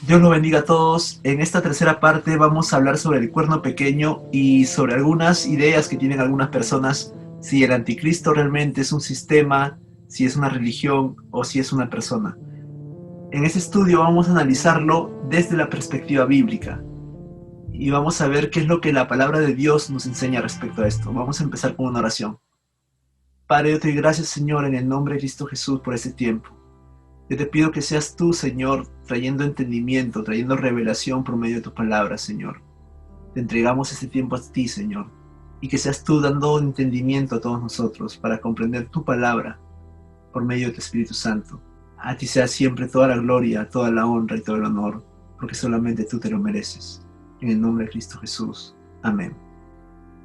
Dios los bendiga a todos. En esta tercera parte vamos a hablar sobre el cuerno pequeño y sobre algunas ideas que tienen algunas personas, si el anticristo realmente es un sistema, si es una religión o si es una persona. En este estudio vamos a analizarlo desde la perspectiva bíblica y vamos a ver qué es lo que la palabra de Dios nos enseña respecto a esto. Vamos a empezar con una oración. Padre, yo te doy gracias, Señor, en el nombre de Cristo Jesús por este tiempo. Yo te pido que seas tú, Señor, trayendo entendimiento, trayendo revelación por medio de tu palabra, Señor. Te entregamos este tiempo a ti, Señor, y que seas tú dando entendimiento a todos nosotros para comprender tu palabra por medio de tu Espíritu Santo. A ti sea siempre toda la gloria, toda la honra y todo el honor, porque solamente tú te lo mereces. En el nombre de Cristo Jesús. Amén.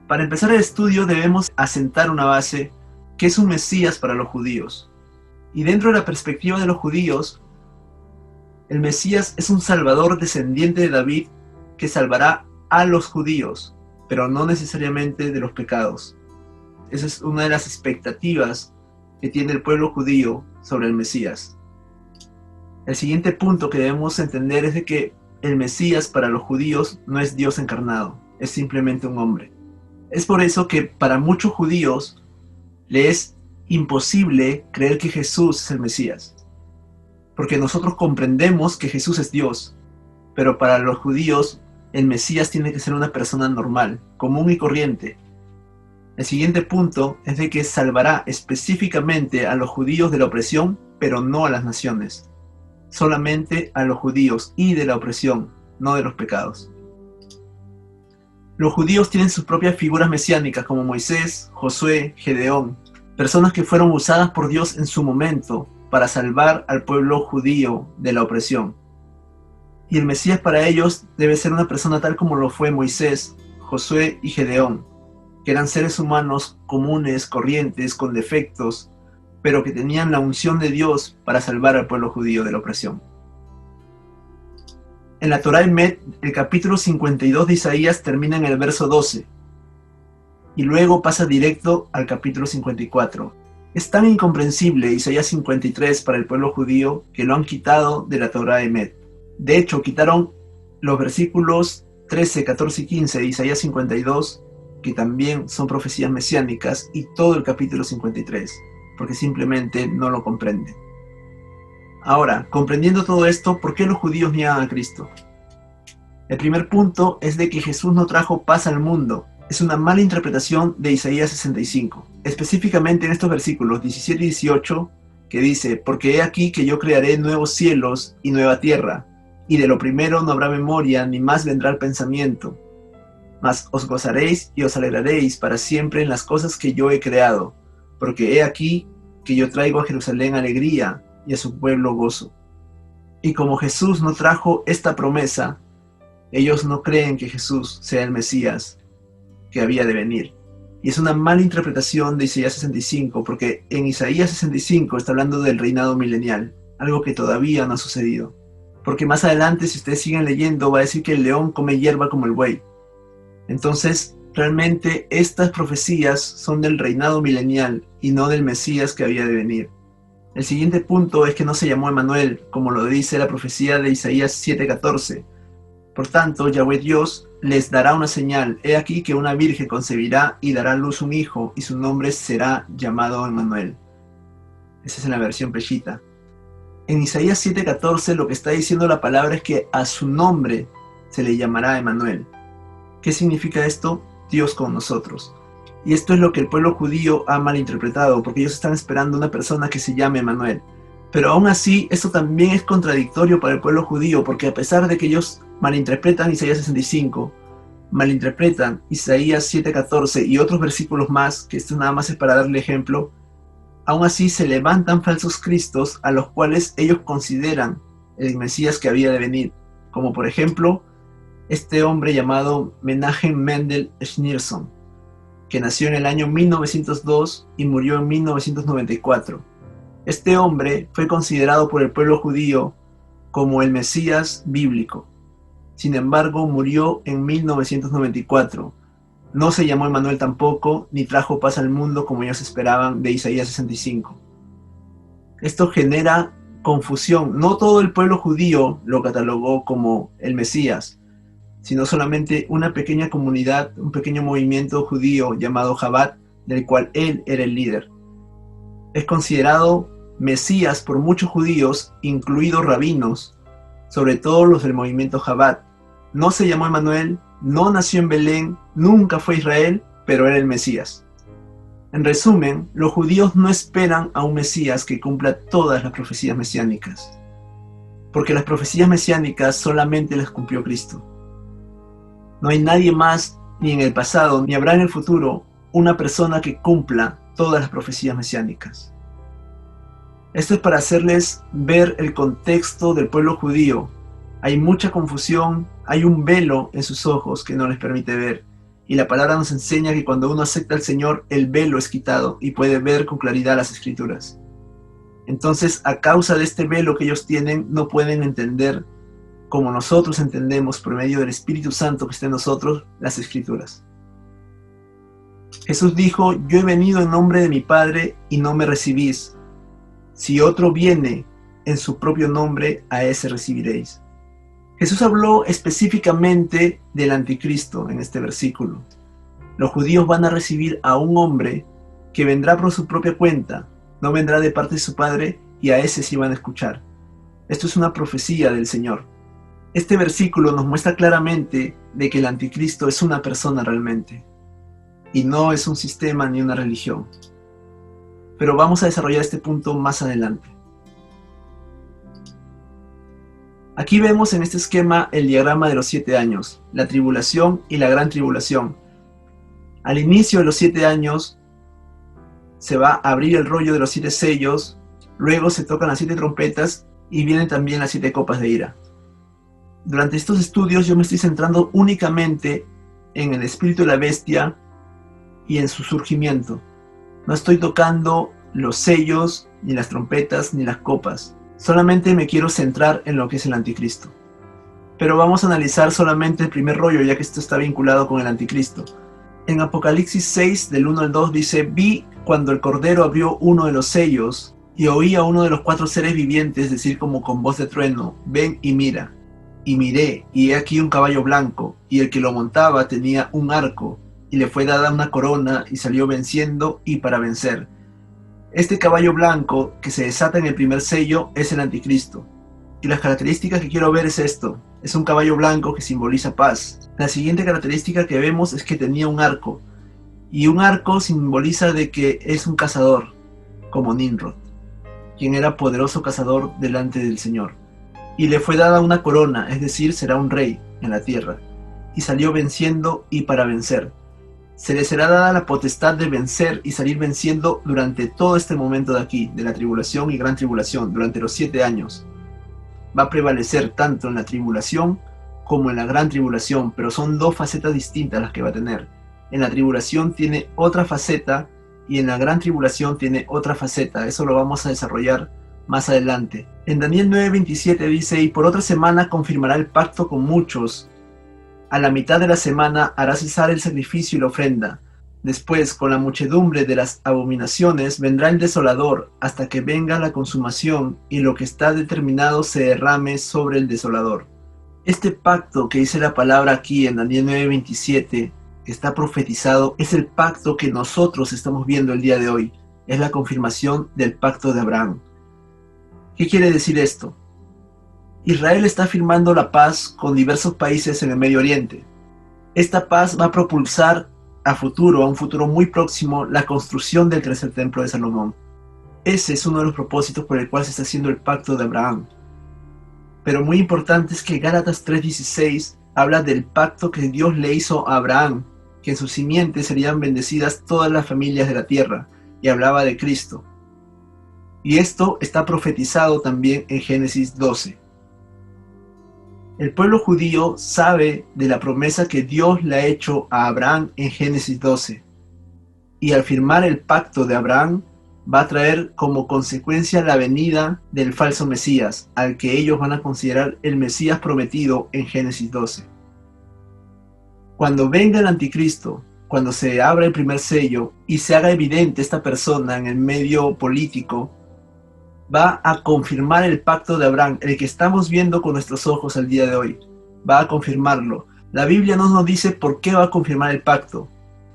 Para empezar el estudio debemos asentar una base que es un Mesías para los judíos. Y dentro de la perspectiva de los judíos, el Mesías es un salvador descendiente de David que salvará a los judíos, pero no necesariamente de los pecados. Esa es una de las expectativas que tiene el pueblo judío sobre el Mesías. El siguiente punto que debemos entender es de que el Mesías para los judíos no es Dios encarnado, es simplemente un hombre. Es por eso que para muchos judíos le es imposible creer que Jesús es el Mesías, porque nosotros comprendemos que Jesús es Dios, pero para los judíos el Mesías tiene que ser una persona normal, común y corriente. El siguiente punto es de que salvará específicamente a los judíos de la opresión, pero no a las naciones, solamente a los judíos y de la opresión, no de los pecados. Los judíos tienen sus propias figuras mesiánicas como Moisés, Josué, Gedeón, personas que fueron usadas por Dios en su momento para salvar al pueblo judío de la opresión. Y el Mesías para ellos debe ser una persona tal como lo fue Moisés, Josué y Gedeón, que eran seres humanos comunes, corrientes, con defectos, pero que tenían la unción de Dios para salvar al pueblo judío de la opresión. En la Torá Emet, el capítulo 52 de Isaías termina en el verso 12, y luego pasa directo al capítulo 54. Es tan incomprensible Isaías 53 para el pueblo judío que lo han quitado de la Torá Emet. De hecho, quitaron los versículos 13, 14 y 15 de Isaías 52, que también son profecías mesiánicas, y todo el capítulo 53, porque simplemente no lo comprenden. Ahora, comprendiendo todo esto, ¿por qué los judíos niegan a Cristo? El primer punto es de que Jesús no trajo paz al mundo. Es una mala interpretación de Isaías 65, específicamente en estos versículos 17 y 18, que dice: porque he aquí que yo crearé nuevos cielos y nueva tierra, y de lo primero no habrá memoria, ni más vendrá el pensamiento. Mas os gozaréis y os alegraréis para siempre en las cosas que yo he creado, porque he aquí que yo traigo a Jerusalén alegría y a su pueblo gozo. Y como Jesús no trajo esta promesa, ellos no creen que Jesús sea el Mesías que había de venir. Y es una mala interpretación de Isaías 65, porque en Isaías 65 está hablando del reinado milenial, algo que todavía no ha sucedido. Porque más adelante, si ustedes siguen leyendo, va a decir que el león come hierba como el buey. Entonces, realmente estas profecías son del reinado milenial y no del Mesías que había de venir. El siguiente punto es que no se llamó Emmanuel, como lo dice la profecía de Isaías 7:14. Por tanto, Yahweh Dios les dará una señal. He aquí que una virgen concebirá y dará a luz un hijo, y su nombre será llamado Emmanuel. Esa es en la versión Peshita. En Isaías 7:14 lo que está diciendo la palabra es que a su nombre se le llamará Emmanuel. ¿Qué significa esto? Dios con nosotros. Y esto es lo que el pueblo judío ha malinterpretado, porque ellos están esperando una persona que se llame Emmanuel. Pero aún así, esto también es contradictorio para el pueblo judío, porque a pesar de que ellos malinterpretan Isaías 65, malinterpretan Isaías 7:14 y otros versículos más, que esto nada más es para darle ejemplo, aún así se levantan falsos cristos a los cuales ellos consideran el Mesías que había de venir, como por ejemplo este hombre llamado Menachem Mendel Schneerson, que nació en el año 1902 y murió en 1994. Este hombre fue considerado por el pueblo judío como el Mesías bíblico. Sin embargo, murió en 1994. No se llamó Emmanuel tampoco, ni trajo paz al mundo como ellos esperaban de Isaías 65. Esto genera confusión. No todo el pueblo judío lo catalogó como el Mesías, sino solamente una pequeña comunidad, un pequeño movimiento judío llamado Chabad, del cual él era el líder. Es considerado Mesías por muchos judíos, incluidos rabinos, sobre todo los del movimiento Chabad. No se llamó Emmanuel, no nació en Belén, nunca fue a Israel, pero era el Mesías. En resumen, los judíos no esperan a un Mesías que cumpla todas las profecías mesiánicas, porque las profecías mesiánicas solamente las cumplió Cristo. No hay nadie más, ni en el pasado, ni habrá en el futuro, una persona que cumpla todas las profecías mesiánicas. Esto es para hacerles ver el contexto del pueblo judío. Hay mucha confusión, hay un velo en sus ojos que no les permite ver. Y la palabra nos enseña que cuando uno acepta al Señor, el velo es quitado y puede ver con claridad las Escrituras. Entonces, a causa de este velo que ellos tienen, no pueden entender como nosotros entendemos por medio del Espíritu Santo que está en nosotros las Escrituras. Jesús dijo: yo he venido en nombre de mi Padre y no me recibís. Si otro viene en su propio nombre, a ese recibiréis. Jesús habló específicamente del anticristo en este versículo. Los judíos van a recibir a un hombre que vendrá por su propia cuenta, no vendrá de parte de su Padre, y a ese sí van a escuchar. Esto es una profecía del Señor. Este versículo nos muestra claramente de que el anticristo es una persona realmente, y no es un sistema ni una religión. Pero vamos a desarrollar este punto más adelante. Aquí vemos en este esquema el diagrama de los 7 años, la tribulación y la gran tribulación. Al inicio de los 7 años se va a abrir el rollo de los 7 sellos, luego se tocan las 7 trompetas y vienen también las 7 copas de ira. Durante estos estudios yo me estoy centrando únicamente en el espíritu de la bestia y en su surgimiento. No estoy tocando los sellos, ni las trompetas, ni las copas. Solamente me quiero centrar en lo que es el anticristo. Pero vamos a analizar solamente el primer rollo, ya que esto está vinculado con el anticristo. En Apocalipsis 6, del 1 al 2, dice: vi cuando el Cordero abrió uno de los sellos, y oí a uno de los 4 seres vivientes decir como con voz de trueno: ven y mira. Y miré, y he aquí un caballo blanco, y el que lo montaba tenía un arco, y le fue dada una corona, y salió venciendo y para vencer. Este caballo blanco que se desata en el primer sello es el anticristo. Y las características que quiero ver es esto: es un caballo blanco que simboliza paz. La siguiente característica que vemos es que tenía un arco, y un arco simboliza de que es un cazador, como Nimrod, quien era poderoso cazador delante del Señor. Y le fue dada una corona, es decir, será un rey en la tierra, y salió venciendo y para vencer. Se le será dada la potestad de vencer y salir venciendo durante todo este momento de aquí, de la tribulación y gran tribulación, durante los 7 años. Va a prevalecer tanto en la tribulación como en la gran tribulación, pero son 2 facetas distintas las que va a tener. En la tribulación tiene otra faceta y en la gran tribulación tiene otra faceta. Eso lo vamos a desarrollar más adelante. En Daniel 9:27 dice: y por otra semana confirmará el pacto con muchos. A la mitad de la semana hará cesar el sacrificio y la ofrenda. Después, con la muchedumbre de las abominaciones, vendrá el desolador, hasta que venga la consumación, y lo que está determinado se derrame sobre el desolador. Este pacto que dice la palabra aquí en Daniel 9:27, que está profetizado, es el pacto que nosotros estamos viendo el día de hoy. Es la confirmación del pacto de Abraham. ¿Qué quiere decir esto? Israel está firmando la paz con diversos países en el Medio Oriente. Esta paz va a propulsar a un futuro muy próximo, la construcción del tercer templo de Salomón. Ese es uno de los propósitos por el cual se está haciendo el pacto de Abraham. Pero muy importante es que Gálatas 3:16 habla del pacto que Dios le hizo a Abraham, que en su simiente serían bendecidas todas las familias de la tierra, y hablaba de Cristo. Y esto está profetizado también en Génesis 12. El pueblo judío sabe de la promesa que Dios le ha hecho a Abraham en Génesis 12. Y al firmar el pacto de Abraham, va a traer como consecuencia la venida del falso Mesías, al que ellos van a considerar el Mesías prometido en Génesis 12. Cuando venga el anticristo, cuando se abra el primer sello y se haga evidente esta persona en el medio político, va a confirmar el pacto de Abraham, el que estamos viendo con nuestros ojos al día de hoy. Va a confirmarlo. La Biblia no nos dice por qué va a confirmar el pacto.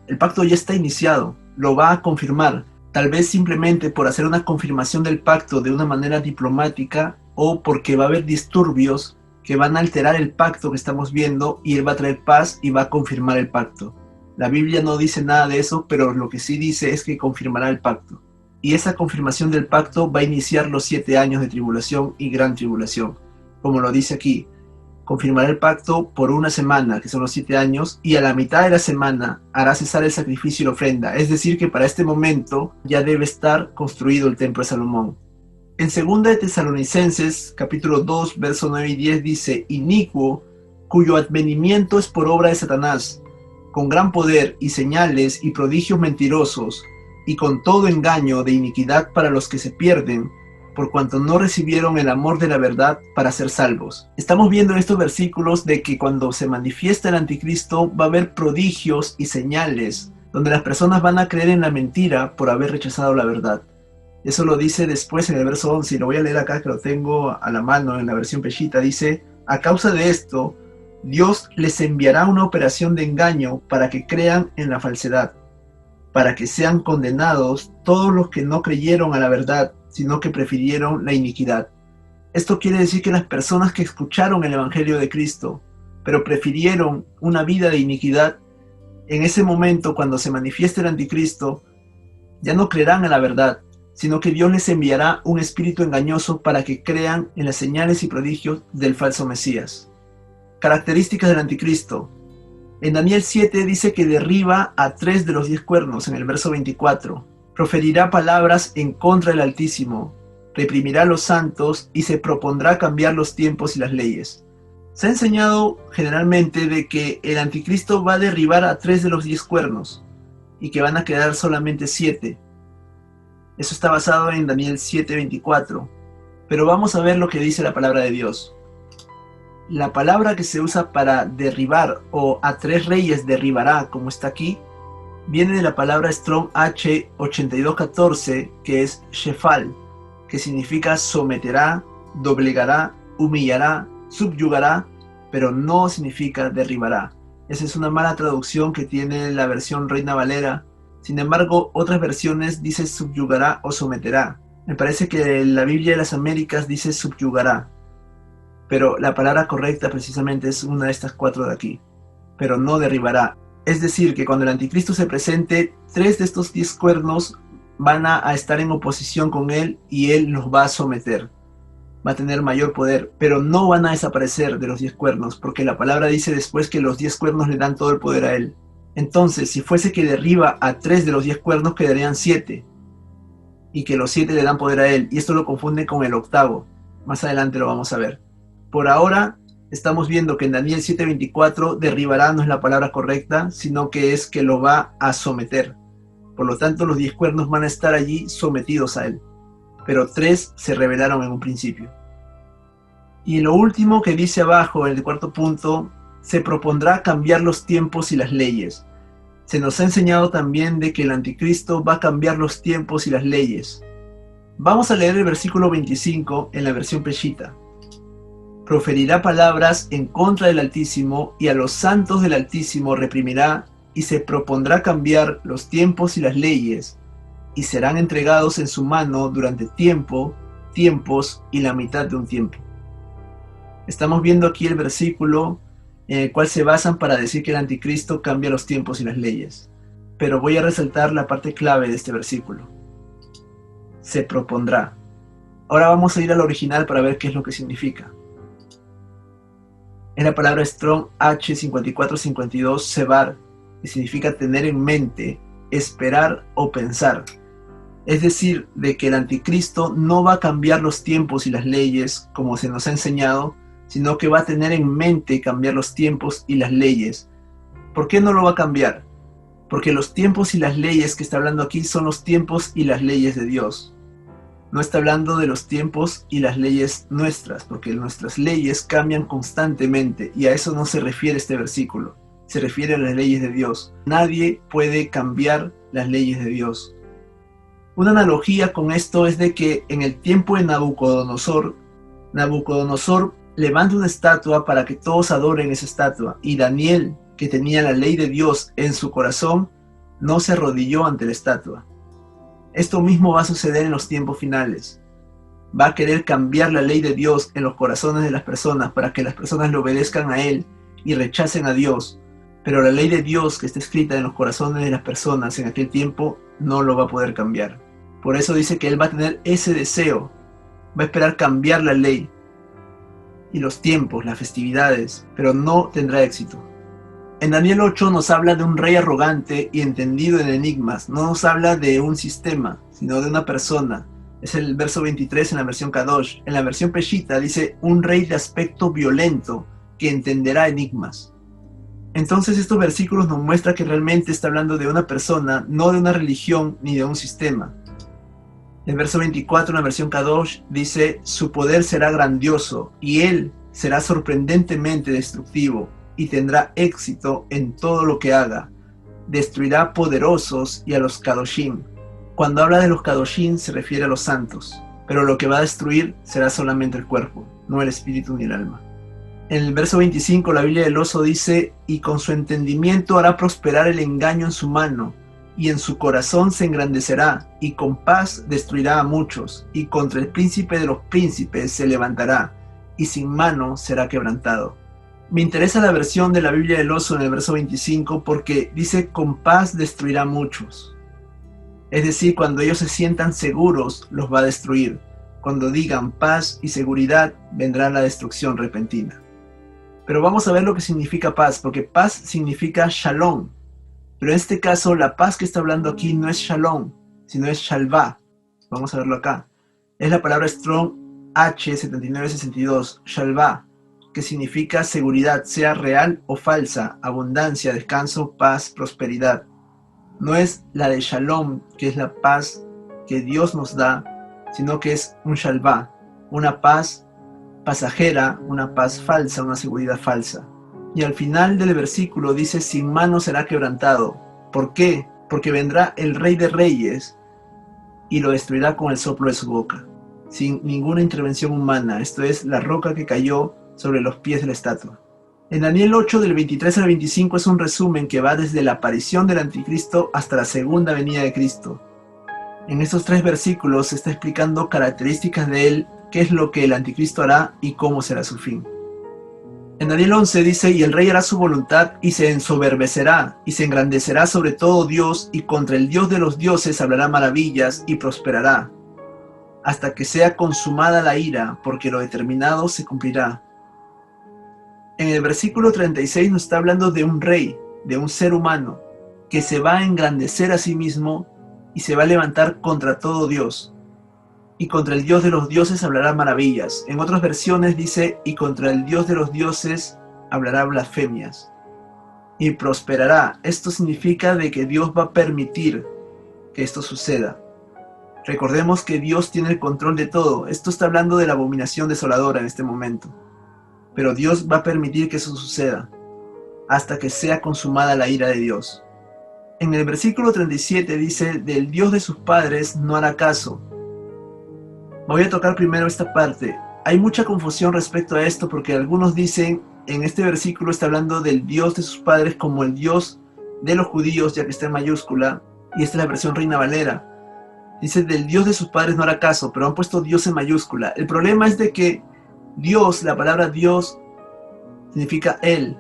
El pacto ya está iniciado, lo va a confirmar. Tal vez simplemente por hacer una confirmación del pacto de una manera diplomática, o porque va a haber disturbios que van a alterar el pacto que estamos viendo, y él va a traer paz y va a confirmar el pacto. La Biblia no dice nada de eso, pero lo que sí dice es que confirmará el pacto. Y esa confirmación del pacto va a iniciar los 7 años de tribulación y gran tribulación. Como lo dice aquí, confirmará el pacto por una semana, que son los 7 años, y a la mitad de la semana hará cesar el sacrificio y la ofrenda. Es decir, que para este momento ya debe estar construido el templo de Salomón. En 2 de Tesalonicenses, capítulo 2, verso 9 y 10 dice: inicuo, cuyo advenimiento es por obra de Satanás, con gran poder y señales y prodigios mentirosos, y con todo engaño de iniquidad para los que se pierden, por cuanto no recibieron el amor de la verdad para ser salvos. Estamos viendo en estos versículos de que cuando se manifiesta el anticristo va a haber prodigios y señales, donde las personas van a creer en la mentira por haber rechazado la verdad. Eso lo dice después en el verso 11, y lo voy a leer acá que lo tengo a la mano en la versión Peshita. Dice: a causa de esto, Dios les enviará una operación de engaño para que crean en la falsedad, para que sean condenados todos los que no creyeron a la verdad, sino que prefirieron la iniquidad. Esto quiere decir que las personas que escucharon el Evangelio de Cristo, pero prefirieron una vida de iniquidad, en ese momento, cuando se manifieste el anticristo, ya no creerán en la verdad, sino que Dios les enviará un espíritu engañoso para que crean en las señales y prodigios del falso Mesías. Características del anticristo. En Daniel 7 dice que derriba a 3 de los 10 cuernos en el verso 24. Proferirá palabras en contra del Altísimo, reprimirá a los santos y se propondrá cambiar los tiempos y las leyes. Se ha enseñado generalmente de que el anticristo va a derribar a 3 de los 10 cuernos y que van a quedar solamente 7. Eso está basado en Daniel 7:24. Pero vamos a ver lo que dice la palabra de Dios. La palabra que se usa para derribar, o a 3 reyes derribará, como está aquí, viene de la palabra Strong H8214, que es Shefal, que significa someterá, doblegará, humillará, subyugará, pero no significa derribará. Esa es una mala traducción que tiene la versión Reina Valera. Sin embargo, otras versiones dice subyugará o someterá. Me parece que la Biblia de las Américas dice subyugará, pero la palabra correcta precisamente es una de estas 4 de aquí, pero no derribará. Es decir, que cuando el anticristo se presente, 3 de estos 10 cuernos van a estar en oposición con él y él los va a someter. Va a tener mayor poder, pero no van a desaparecer de los 10 cuernos, porque la palabra dice después que los 10 cuernos le dan todo el poder a él. Entonces, si fuese que derriba a 3 de los 10 cuernos, quedarían 7, y que los 7 le dan poder a él, y esto lo confunde con el octavo. Más adelante lo vamos a ver. Por ahora, estamos viendo que en Daniel 7:24 derribará no es la palabra correcta, sino que es que lo va a someter. Por lo tanto, los 10 cuernos van a estar allí sometidos a él, pero 3 se rebelaron en un principio. Y lo último que dice abajo, en el 4º punto, se propondrá cambiar los tiempos y las leyes. Se nos ha enseñado también de que el anticristo va a cambiar los tiempos y las leyes. Vamos a leer el versículo 25 en la versión Peshita. Proferirá palabras en contra del Altísimo, y a los santos del Altísimo reprimirá, y se propondrá cambiar los tiempos y las leyes, y serán entregados en su mano durante tiempos y la mitad de un tiempo. Estamos viendo aquí el versículo en el cual se basan para decir que el anticristo cambia los tiempos y las leyes. Pero voy a resaltar la parte clave de este versículo. Se propondrá. Ahora vamos a ir al original para ver qué es lo que significa. Es la palabra Strong H5452 sebar, que significa tener en mente, esperar o pensar. Es decir, de que el anticristo no va a cambiar los tiempos y las leyes como se nos ha enseñado, sino que va a tener en mente cambiar los tiempos y las leyes. ¿Por qué no lo va a cambiar? Porque los tiempos y las leyes que está hablando aquí son los tiempos y las leyes de Dios. No está hablando de los tiempos y las leyes nuestras, porque nuestras leyes cambian constantemente, y a eso no se refiere este versículo. Se refiere a las leyes de Dios. Nadie puede cambiar las leyes de Dios. Una analogía con esto es de que en el tiempo de Nabucodonosor levanta una estatua para que todos adoren esa estatua, y Daniel, que tenía la ley de Dios en su corazón, no se arrodilló ante la estatua. Esto mismo va a suceder en los tiempos finales. Va a querer cambiar la ley de Dios en los corazones de las personas para que las personas le obedezcan a Él y rechacen a Dios. Pero la ley de Dios que está escrita en los corazones de las personas en aquel tiempo no lo va a poder cambiar. Por eso dice que Él va a tener ese deseo, va a esperar cambiar la ley y los tiempos, las festividades, pero no tendrá éxito. En Daniel 8 nos habla de un rey arrogante y entendido en enigmas. No nos habla de un sistema, sino de una persona. Es el verso 23 en la versión Kadosh. En la versión Peshita dice un rey de aspecto violento que entenderá enigmas. Entonces estos versículos nos muestran que realmente está hablando de una persona, no de una religión ni de un sistema. El verso 24 en la versión Kadosh dice: su poder será grandioso y él será sorprendentemente destructivo y tendrá éxito en todo lo que haga. Destruirá poderosos y a los Kadoshim. Cuando habla de los Kadoshim se refiere a los santos, pero lo que va a destruir será solamente el cuerpo, no el espíritu ni el alma. En el verso 25 la Biblia del Oso dice: y con su entendimiento hará prosperar el engaño en su mano, y en su corazón se engrandecerá, y con paz destruirá a muchos, y contra el príncipe de los príncipes se levantará, y sin mano será quebrantado. Me interesa la versión de la Biblia del Oso en el verso 25 porque dice: con paz destruirá a muchos. Es decir, cuando ellos se sientan seguros, los va a destruir. Cuando digan paz y seguridad, vendrá la destrucción repentina. Pero vamos a ver lo que significa paz, porque paz significa shalom. Pero en este caso, la paz que está hablando aquí no es shalom, sino es shalvá. Vamos a verlo acá. Es la palabra Strong H7962, shalvá, que significa seguridad, sea real o falsa, abundancia, descanso, paz, prosperidad. No es la de Shalom, que es la paz que Dios nos da, sino que es un Shalvá, una paz pasajera, una paz falsa, una seguridad falsa. Y al final del versículo dice: sin mano será quebrantado. ¿Por qué? Porque vendrá el Rey de Reyes y lo destruirá con el soplo de su boca, sin ninguna intervención humana. Esto es la roca que cayó sobre los pies de la estatua. En Daniel 8 del 23 al 25 es un resumen que va desde la aparición del anticristo hasta la segunda venida de Cristo. En estos 3 versículos se está explicando características de él, qué es lo que el anticristo hará y cómo será su fin. En Daniel 11 dice: y el rey hará su voluntad y se ensoberbecerá y se engrandecerá sobre todo Dios, y contra el Dios de los dioses hablará maravillas y prosperará, hasta que sea consumada la ira, porque lo determinado se cumplirá. En el versículo 36 nos está hablando de un rey, de un ser humano, que se va a engrandecer a sí mismo y se va a levantar contra todo Dios. Y contra el Dios de los dioses hablará maravillas. En otras versiones dice: y contra el Dios de los dioses hablará blasfemias. Y prosperará. Esto significa de que Dios va a permitir que esto suceda. Recordemos que Dios tiene el control de todo. Esto está hablando de la abominación desoladora en este momento. Pero Dios va a permitir que eso suceda hasta que sea consumada la ira de Dios. En el versículo 37 dice: del Dios de sus padres no hará caso. Voy a tocar primero esta parte. Hay mucha confusión respecto a esto porque algunos dicen, en este versículo está hablando del Dios de sus padres como el Dios de los judíos, ya que está en mayúscula, y esta es la versión Reina Valera. Dice: del Dios de sus padres no hará caso, pero han puesto Dios en mayúscula. El problema es de que Dios, la palabra Dios, significa Él,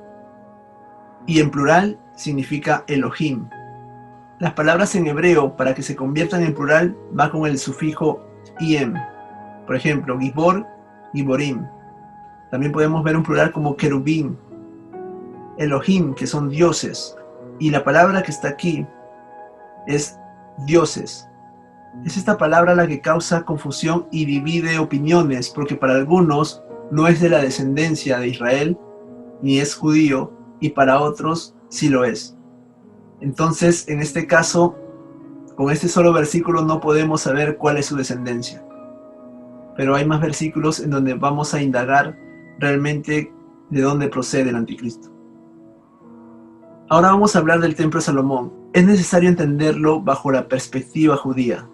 y en plural significa Elohim. Las palabras en hebreo, para que se conviertan en plural, va con el sufijo im. Por ejemplo, Gibor, Giborim. También podemos ver un plural como querubín, Elohim, que son dioses. Y la palabra que está aquí es dioses. Es esta palabra la que causa confusión y divide opiniones, porque para algunos no es de la descendencia de Israel, ni es judío, y para otros sí lo es. Entonces, en este caso, con este solo versículo no podemos saber cuál es su descendencia. Pero hay más versículos en donde vamos a indagar realmente de dónde procede el anticristo. Ahora vamos a hablar del templo de Salomón. Es necesario entenderlo bajo la perspectiva judía.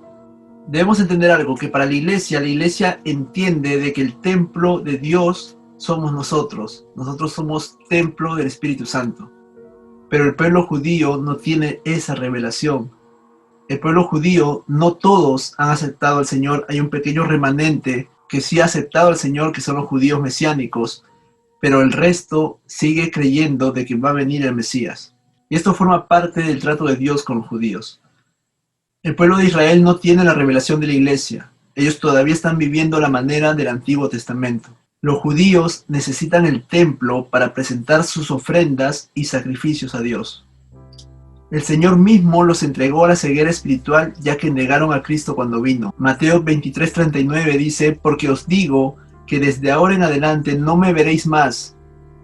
Debemos entender algo, que para la iglesia entiende de que el templo de Dios somos nosotros. Nosotros somos templo del Espíritu Santo. Pero el pueblo judío no tiene esa revelación. El pueblo judío, no todos han aceptado al Señor. Hay un pequeño remanente que sí ha aceptado al Señor, que son los judíos mesiánicos, pero el resto sigue creyendo de que va a venir el Mesías. Y esto forma parte del trato de Dios con los judíos. El pueblo de Israel no tiene la revelación de la iglesia. Ellos todavía están viviendo la manera del Antiguo Testamento. Los judíos necesitan el templo para presentar sus ofrendas y sacrificios a Dios. El Señor mismo los entregó a la ceguera espiritual, ya que negaron a Cristo cuando vino. Mateo 23:39 dice: porque os digo que desde ahora en adelante no me veréis más,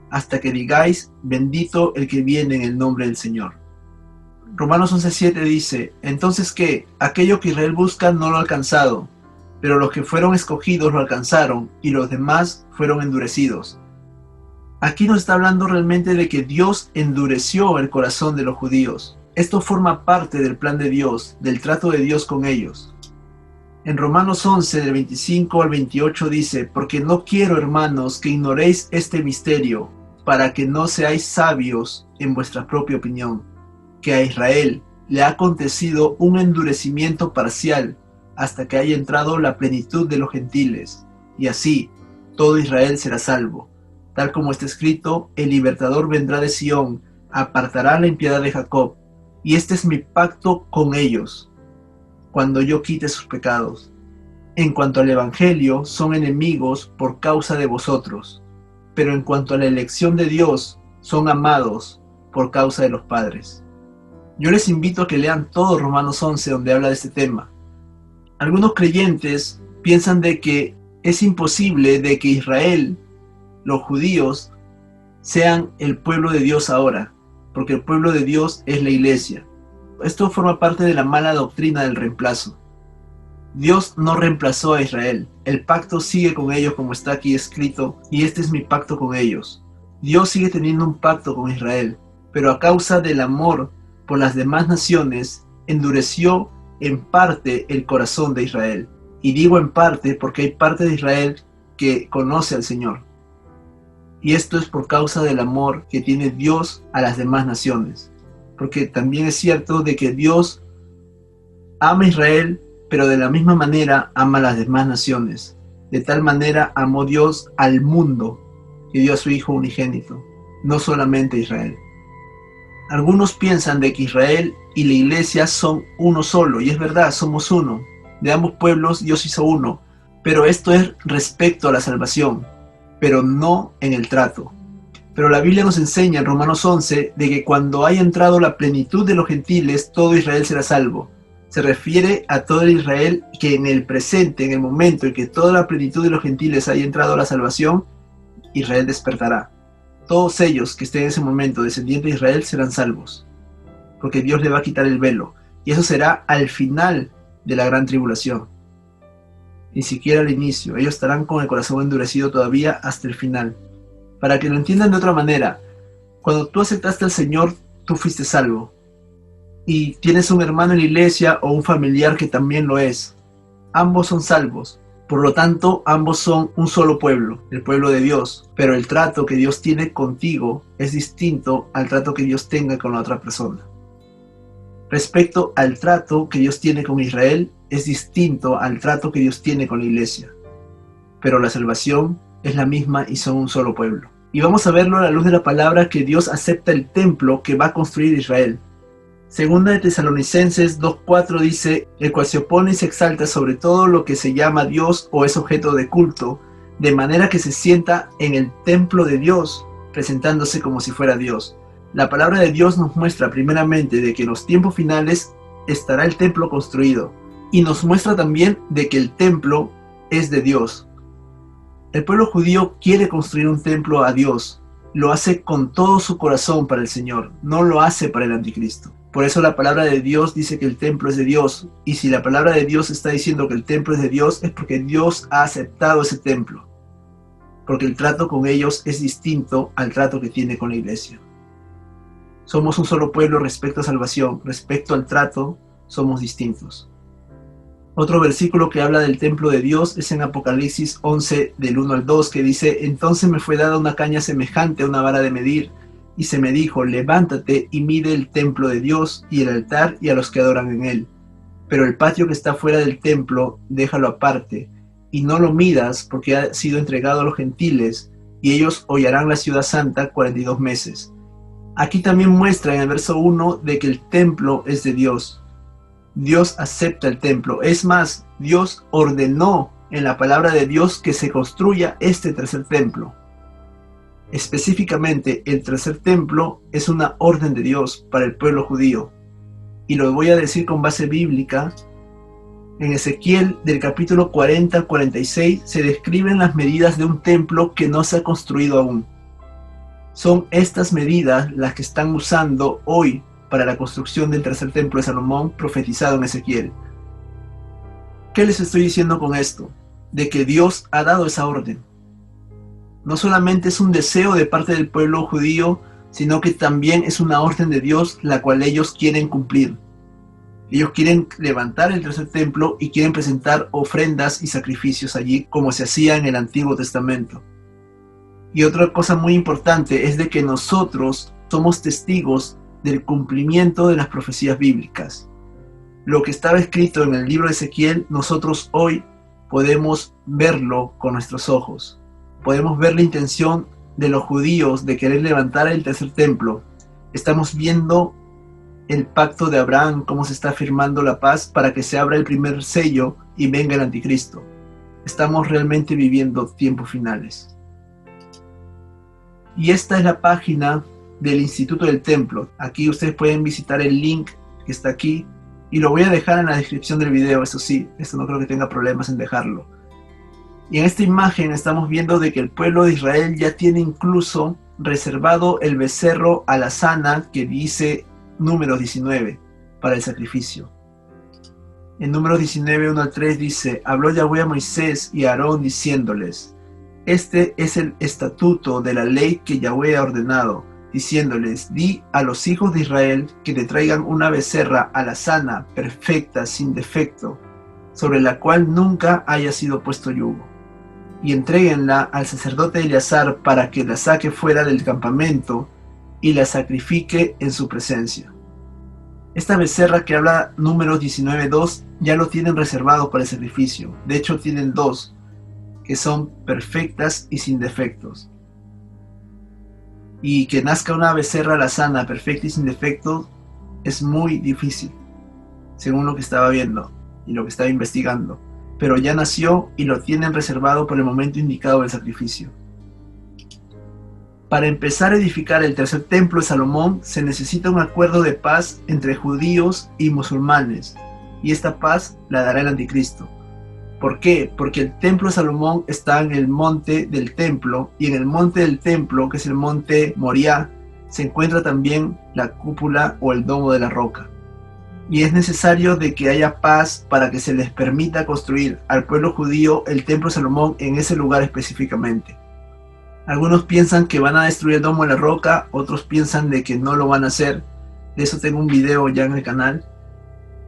hasta que digáis: bendito el que viene en el nombre del Señor. Romanos 11:7 dice: entonces ¿qué? Aquello que Israel busca no lo ha alcanzado, pero los que fueron escogidos lo alcanzaron, y los demás fueron endurecidos. Aquí nos está hablando realmente de que Dios endureció el corazón de los judíos. Esto forma parte del plan de Dios, del trato de Dios con ellos. En Romanos 11, del 25 al 28 dice: porque no quiero, hermanos, que ignoréis este misterio, para que no seáis sabios en vuestra propia opinión, que a Israel le ha acontecido un endurecimiento parcial, hasta que haya entrado la plenitud de los gentiles, y así todo Israel será salvo. Tal como está escrito: el libertador vendrá de Sión, apartará la impiedad de Jacob, y este es mi pacto con ellos, cuando yo quite sus pecados. En cuanto al Evangelio, son enemigos por causa de vosotros, pero en cuanto a la elección de Dios, son amados por causa de los padres. Yo les invito a que lean todo Romanos 11, donde habla de este tema. Algunos creyentes piensan de que es imposible de que Israel, los judíos, sean el pueblo de Dios ahora, porque el pueblo de Dios es la iglesia. Esto forma parte de la mala doctrina del reemplazo. Dios no reemplazó a Israel. El pacto sigue con ellos, como está aquí escrito: y este es mi pacto con ellos. Dios sigue teniendo un pacto con Israel, pero a causa del amor por las demás naciones, endureció en parte el corazón de Israel. Y digo en parte porque hay parte de Israel que conoce al Señor. Y esto es por causa del amor que tiene Dios a las demás naciones. Porque también es cierto de que Dios ama a Israel, pero de la misma manera ama a las demás naciones. De tal manera amó Dios al mundo, que dio a su Hijo unigénito, no solamente a Israel. Algunos piensan de que Israel y la iglesia son uno solo, y es verdad, somos uno. De ambos pueblos Dios hizo uno, pero esto es respecto a la salvación, pero no en el trato. Pero la Biblia nos enseña en Romanos 11 de que cuando haya entrado la plenitud de los gentiles, todo Israel será salvo. Se refiere a todo el Israel que en el presente, en el momento en que toda la plenitud de los gentiles haya entrado a la salvación, Israel despertará. Todos ellos que estén en ese momento descendientes de Israel serán salvos, porque Dios le va a quitar el velo, y eso será al final de la gran tribulación. Ni siquiera al inicio. Ellos estarán con el corazón endurecido todavía hasta el final. Para que lo entiendan de otra manera, cuando tú aceptaste al Señor, tú fuiste salvo. Y tienes un hermano en la iglesia o un familiar que también lo es. Ambos son salvos. Por lo tanto, ambos son un solo pueblo, el pueblo de Dios. Pero el trato que Dios tiene contigo es distinto al trato que Dios tenga con la otra persona. Respecto al trato que Dios tiene con Israel, es distinto al trato que Dios tiene con la iglesia. Pero la salvación es la misma y son un solo pueblo. Y vamos a verlo a la luz de la palabra, que Dios acepta el templo que va a construir Israel. Segunda de Tesalonicenses 2:4 dice: el cual se opone y se exalta sobre todo lo que se llama Dios o es objeto de culto, de manera que se sienta en el templo de Dios, presentándose como si fuera Dios. La palabra de Dios nos muestra primeramente de que en los tiempos finales estará el templo construido, y nos muestra también de que el templo es de Dios. El pueblo judío quiere construir un templo a Dios. Lo hace con todo su corazón para el Señor, no lo hace para el anticristo. Por eso la palabra de Dios dice que el templo es de Dios. Y si la palabra de Dios está diciendo que el templo es de Dios, es porque Dios ha aceptado ese templo. Porque el trato con ellos es distinto al trato que tiene con la iglesia. Somos un solo pueblo respecto a salvación. Respecto al trato, somos distintos. Otro versículo que habla del templo de Dios es en Apocalipsis 11, del 1 al 2, que dice: Entonces me fue dada una caña semejante a una vara de medir, y se me dijo: levántate y mide el templo de Dios, y el altar, y a los que adoran en él. Pero el patio que está fuera del templo, déjalo aparte, y no lo midas, porque ha sido entregado a los gentiles, y ellos hollarán la ciudad santa 42 meses. Aquí también muestra en el verso 1 de que el templo es de Dios. Dios acepta el templo. Es más, Dios ordenó en la palabra de Dios que se construya este tercer templo. Específicamente, el tercer templo es una orden de Dios para el pueblo judío. Y lo voy a decir con base bíblica. En Ezequiel del capítulo 40 al 46 se describen las medidas de un templo que no se ha construido aún. Son estas medidas las que están usando hoy para la construcción del tercer templo de Salomón profetizado en Ezequiel. ¿Qué les estoy diciendo con esto? De que Dios ha dado esa orden. No solamente es un deseo de parte del pueblo judío, sino que también es una orden de Dios la cual ellos quieren cumplir. Ellos quieren levantar el tercer templo y quieren presentar ofrendas y sacrificios allí como se hacía en el Antiguo Testamento. Y otra cosa muy importante es de que nosotros somos testigos del cumplimiento de las profecías bíblicas. Lo que estaba escrito en el libro de Ezequiel, nosotros hoy podemos verlo con nuestros ojos. Podemos ver la intención de los judíos de querer levantar el tercer templo. Estamos viendo el pacto de Abraham, cómo se está firmando la paz para que se abra el primer sello y venga el anticristo. Estamos realmente viviendo tiempos finales. Y esta es la página del Instituto del Templo. Aquí ustedes pueden visitar el link que está aquí y lo voy a dejar en la descripción del video, eso sí, esto no creo que tenga problemas en dejarlo. Y en esta imagen estamos viendo de que el pueblo de Israel ya tiene incluso reservado el becerro alazana que dice Números 19 para el sacrificio. En Números 19, 1 al 3 dice: habló Yahweh a Moisés y a Aarón diciéndoles: este es el estatuto de la ley que Yahweh ha ordenado, diciéndoles: di a los hijos de Israel que te traigan una becerra alazana, perfecta, sin defecto, sobre la cual nunca haya sido puesto yugo, y entréguenla al sacerdote Eleazar para que la saque fuera del campamento y la sacrifique en su presencia. Esta becerra que habla Números 19:2 ya lo tienen reservado para el sacrificio. De hecho tienen dos que son perfectas y sin defectos. Y que nazca una becerra alazana, perfecta y sin defectos, es muy difícil, según lo que estaba viendo y lo que estaba investigando. Pero ya nació y lo tienen reservado por el momento indicado del sacrificio. Para empezar a edificar el tercer templo de Salomón se necesita un acuerdo de paz entre judíos y musulmanes, y esta paz la dará el anticristo. ¿Por qué? Porque el templo de Salomón está en el monte del templo, y en el monte del templo, que es el monte Moriah, se encuentra también la cúpula o el domo de la roca. Y es necesario de que haya paz para que se les permita construir al pueblo judío el templo de Salomón en ese lugar específicamente. Algunos piensan que van a destruir el domo de la roca, otros piensan de que no lo van a hacer. De eso tengo un video ya en el canal.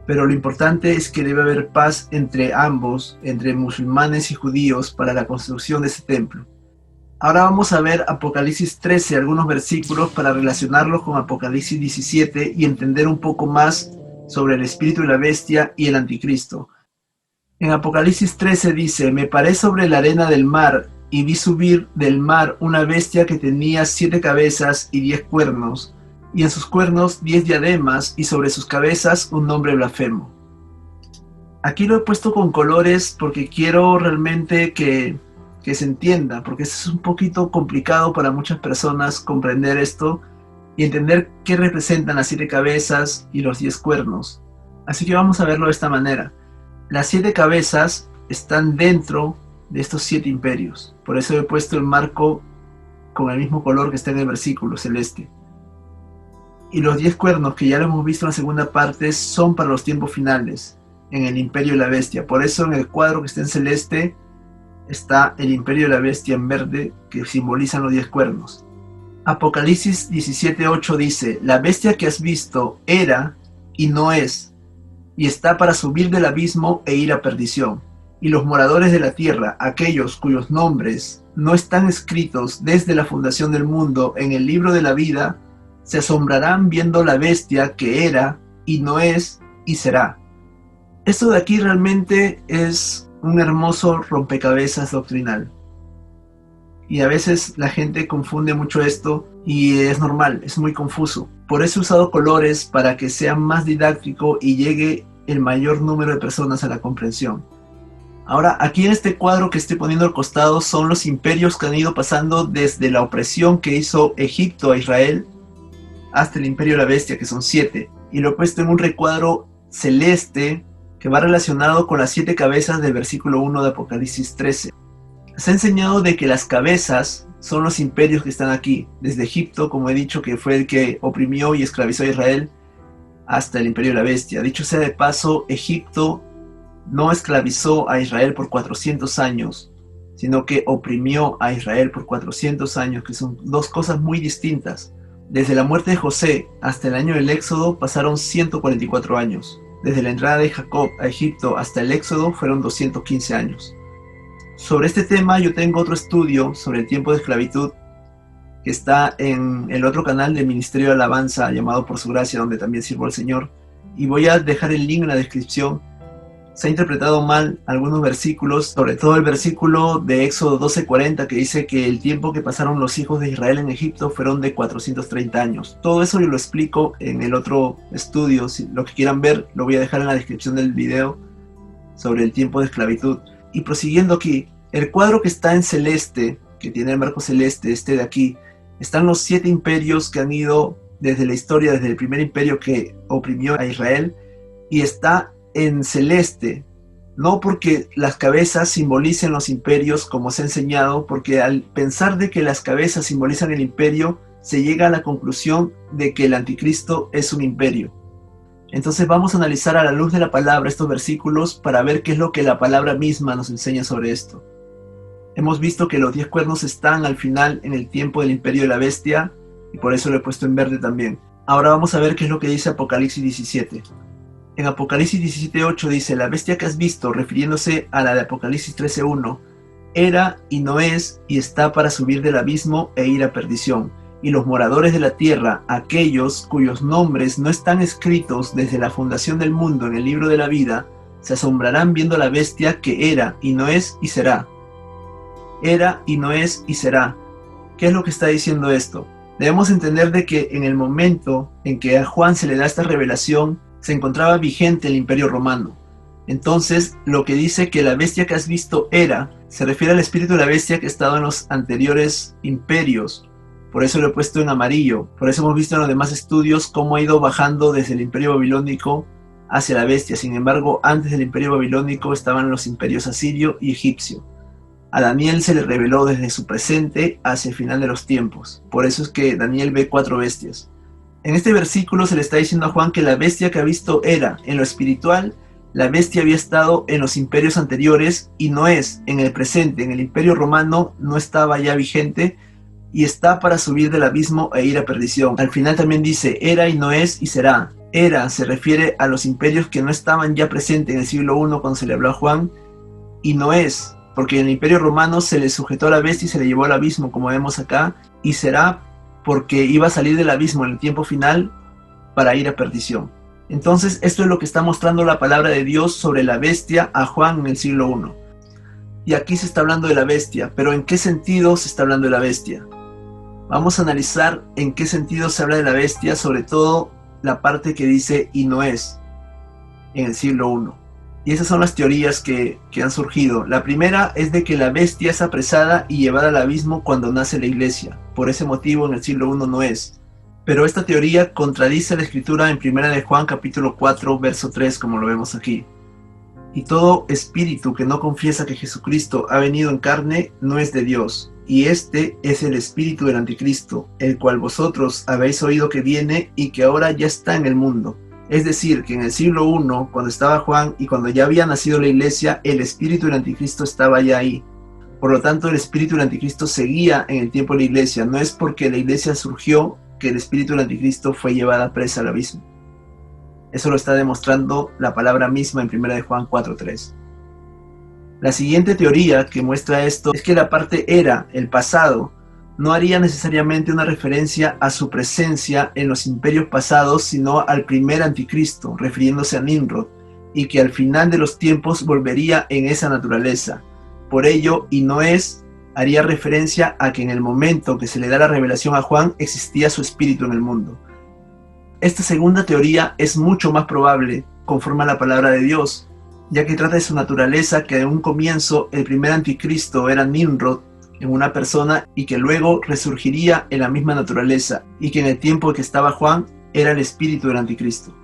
Pero lo importante es que debe haber paz entre ambos, entre musulmanes y judíos, para la construcción de ese templo. Ahora vamos a ver Apocalipsis 13, algunos versículos para relacionarlos con Apocalipsis 17 y entender un poco más sobre el espíritu de la bestia y el anticristo. En Apocalipsis 13 dice: me paré sobre la arena del mar y vi subir del mar una bestia que tenía 7 cabezas y 10 cuernos, y en sus cuernos 10 diademas, y sobre sus cabezas un nombre blasfemo. Aquí lo he puesto con colores porque quiero realmente que se entienda, porque es un poquito complicado para muchas personas comprender esto y entender qué representan las 7 cabezas y los 10 cuernos. Así que vamos a verlo de esta manera. Las 7 cabezas están dentro de estos 7 imperios. Por eso he puesto el marco con el mismo color que está en el versículo celeste. Y los 10 cuernos, que ya lo hemos visto en la segunda parte, son para los tiempos finales, en el imperio de la bestia. Por eso en el cuadro que está en celeste está el imperio de la bestia en verde, que simbolizan los 10 cuernos. Apocalipsis 17:8 dice: la bestia que has visto era y no es, y está para subir del abismo e ir a perdición. Y los moradores de la tierra, aquellos cuyos nombres no están escritos desde la fundación del mundo en el libro de la vida, se asombrarán viendo la bestia que era, y no es, y será. Esto de aquí realmente es un hermoso rompecabezas doctrinal. Y a veces la gente confunde mucho esto y es normal, es muy confuso. Por eso he usado colores para que sea más didáctico y llegue el mayor número de personas a la comprensión. Ahora, aquí en este cuadro que estoy poniendo al costado son los imperios que han ido pasando desde la opresión que hizo Egipto a Israel hasta el imperio de la bestia, que son 7. Y lo he puesto en un recuadro celeste que va relacionado con las 7 cabezas del versículo 1 de Apocalipsis 13. Se ha enseñado de que las cabezas son los imperios que están aquí, desde Egipto, como he dicho, que fue el que oprimió y esclavizó a Israel, hasta el imperio de la bestia. Dicho sea de paso, Egipto no esclavizó a Israel por 400 años, sino que oprimió a Israel por 400 años, que son dos cosas muy distintas. Desde la muerte de José hasta el año del Éxodo pasaron 144 años. Desde la entrada de Jacob a Egipto hasta el Éxodo fueron 215 años. Sobre este tema yo tengo otro estudio sobre el tiempo de esclavitud que está en el otro canal del Ministerio de Alabanza llamado Por Su Gracia, donde también sirvo al Señor, y voy a dejar el link en la descripción. Se ha interpretado mal algunos versículos, sobre todo el versículo de Éxodo 12:40 que dice que el tiempo que pasaron los hijos de Israel en Egipto fueron de 430 años. Todo eso yo lo explico en el otro estudio. Si lo que quieran ver lo voy a dejar en la descripción del video sobre el tiempo de esclavitud. Y prosiguiendo aquí, el cuadro que está en celeste, que tiene el marco celeste, este de aquí, están los 7 imperios que han ido desde la historia, desde el primer imperio que oprimió a Israel, y está en celeste, no porque las cabezas simbolicen los imperios como se ha enseñado, porque al pensar de que las cabezas simbolizan el imperio, se llega a la conclusión de que el anticristo es un imperio. Entonces vamos a analizar a la luz de la palabra estos versículos para ver qué es lo que la palabra misma nos enseña sobre esto. Hemos visto que los 10 cuernos están al final en el tiempo del imperio de la bestia, y por eso lo he puesto en verde también. Ahora vamos a ver qué es lo que dice Apocalipsis 17. En Apocalipsis 17:8 dice: la bestia que has visto, refiriéndose a la de Apocalipsis 13:1, era y no es, y está para subir del abismo e ir a perdición. Y los moradores de la tierra, aquellos cuyos nombres no están escritos desde la fundación del mundo en el libro de la vida, se asombrarán viendo la bestia que era y no es y será. Era y no es y será. ¿Qué es lo que está diciendo esto? Debemos entender de que en el momento en que a Juan se le da esta revelación, se encontraba vigente el imperio romano. Entonces, lo que dice que la bestia que has visto era, se refiere al espíritu de la bestia que ha estado en los anteriores imperios. Por eso lo he puesto en amarillo. Por eso hemos visto en los demás estudios cómo ha ido bajando desde el imperio babilónico hacia la bestia. Sin embargo, antes del imperio babilónico estaban los imperios asirio y egipcio. A Daniel se le reveló desde su presente hacia el final de los tiempos. Por eso es que Daniel ve 4 bestias. En este versículo se le está diciendo a Juan que la bestia que ha visto era, en lo espiritual, la bestia había estado en los imperios anteriores y no es, en el presente, en el imperio romano no estaba ya vigente y está para subir del abismo e ir a perdición. Al final también dice, era y no es y será. Era se refiere a los imperios que no estaban ya presentes en el siglo I cuando se le habló a Juan, y no es, porque en el imperio romano se le sujetó a la bestia y se le llevó al abismo, como vemos acá, y será porque iba a salir del abismo en el tiempo final para ir a perdición. Entonces esto es lo que está mostrando la palabra de Dios sobre la bestia a Juan en el siglo I. Y aquí se está hablando de la bestia, pero ¿en qué sentido se está hablando de la bestia? Vamos a analizar en qué sentido se habla de la bestia, sobre todo la parte que dice y no es, en el siglo I. Y esas son las teorías que han surgido. La primera es de que la bestia es apresada y llevada al abismo cuando nace la iglesia. Por ese motivo en el siglo I no es. Pero esta teoría contradice la escritura en 1 de Juan capítulo 4 verso 3, como lo vemos aquí. Y todo espíritu que no confiesa que Jesucristo ha venido en carne no es de Dios. Y este es el espíritu del anticristo, el cual vosotros habéis oído que viene y que ahora ya está en el mundo. Es decir, que en el siglo I, cuando estaba Juan y cuando ya había nacido la iglesia, el espíritu del anticristo estaba ya ahí. Por lo tanto, el espíritu del anticristo seguía en el tiempo de la iglesia. No es porque la iglesia surgió que el espíritu del anticristo fue llevada presa al abismo. Eso lo está demostrando la palabra misma en 1 de Juan 4:3. La siguiente teoría que muestra esto es que la parte era, el pasado, no haría necesariamente una referencia a su presencia en los imperios pasados, sino al primer anticristo, refiriéndose a Nimrod, y que al final de los tiempos volvería en esa naturaleza. Por ello, y no es, haría referencia a que en el momento que se le da la revelación a Juan existía su espíritu en el mundo. Esta segunda teoría es mucho más probable, conforme a la palabra de Dios, ya que trata de su naturaleza, que en un comienzo el primer anticristo era Nimrod en una persona y que luego resurgiría en la misma naturaleza, y que en el tiempo que estaba Juan era el espíritu del anticristo.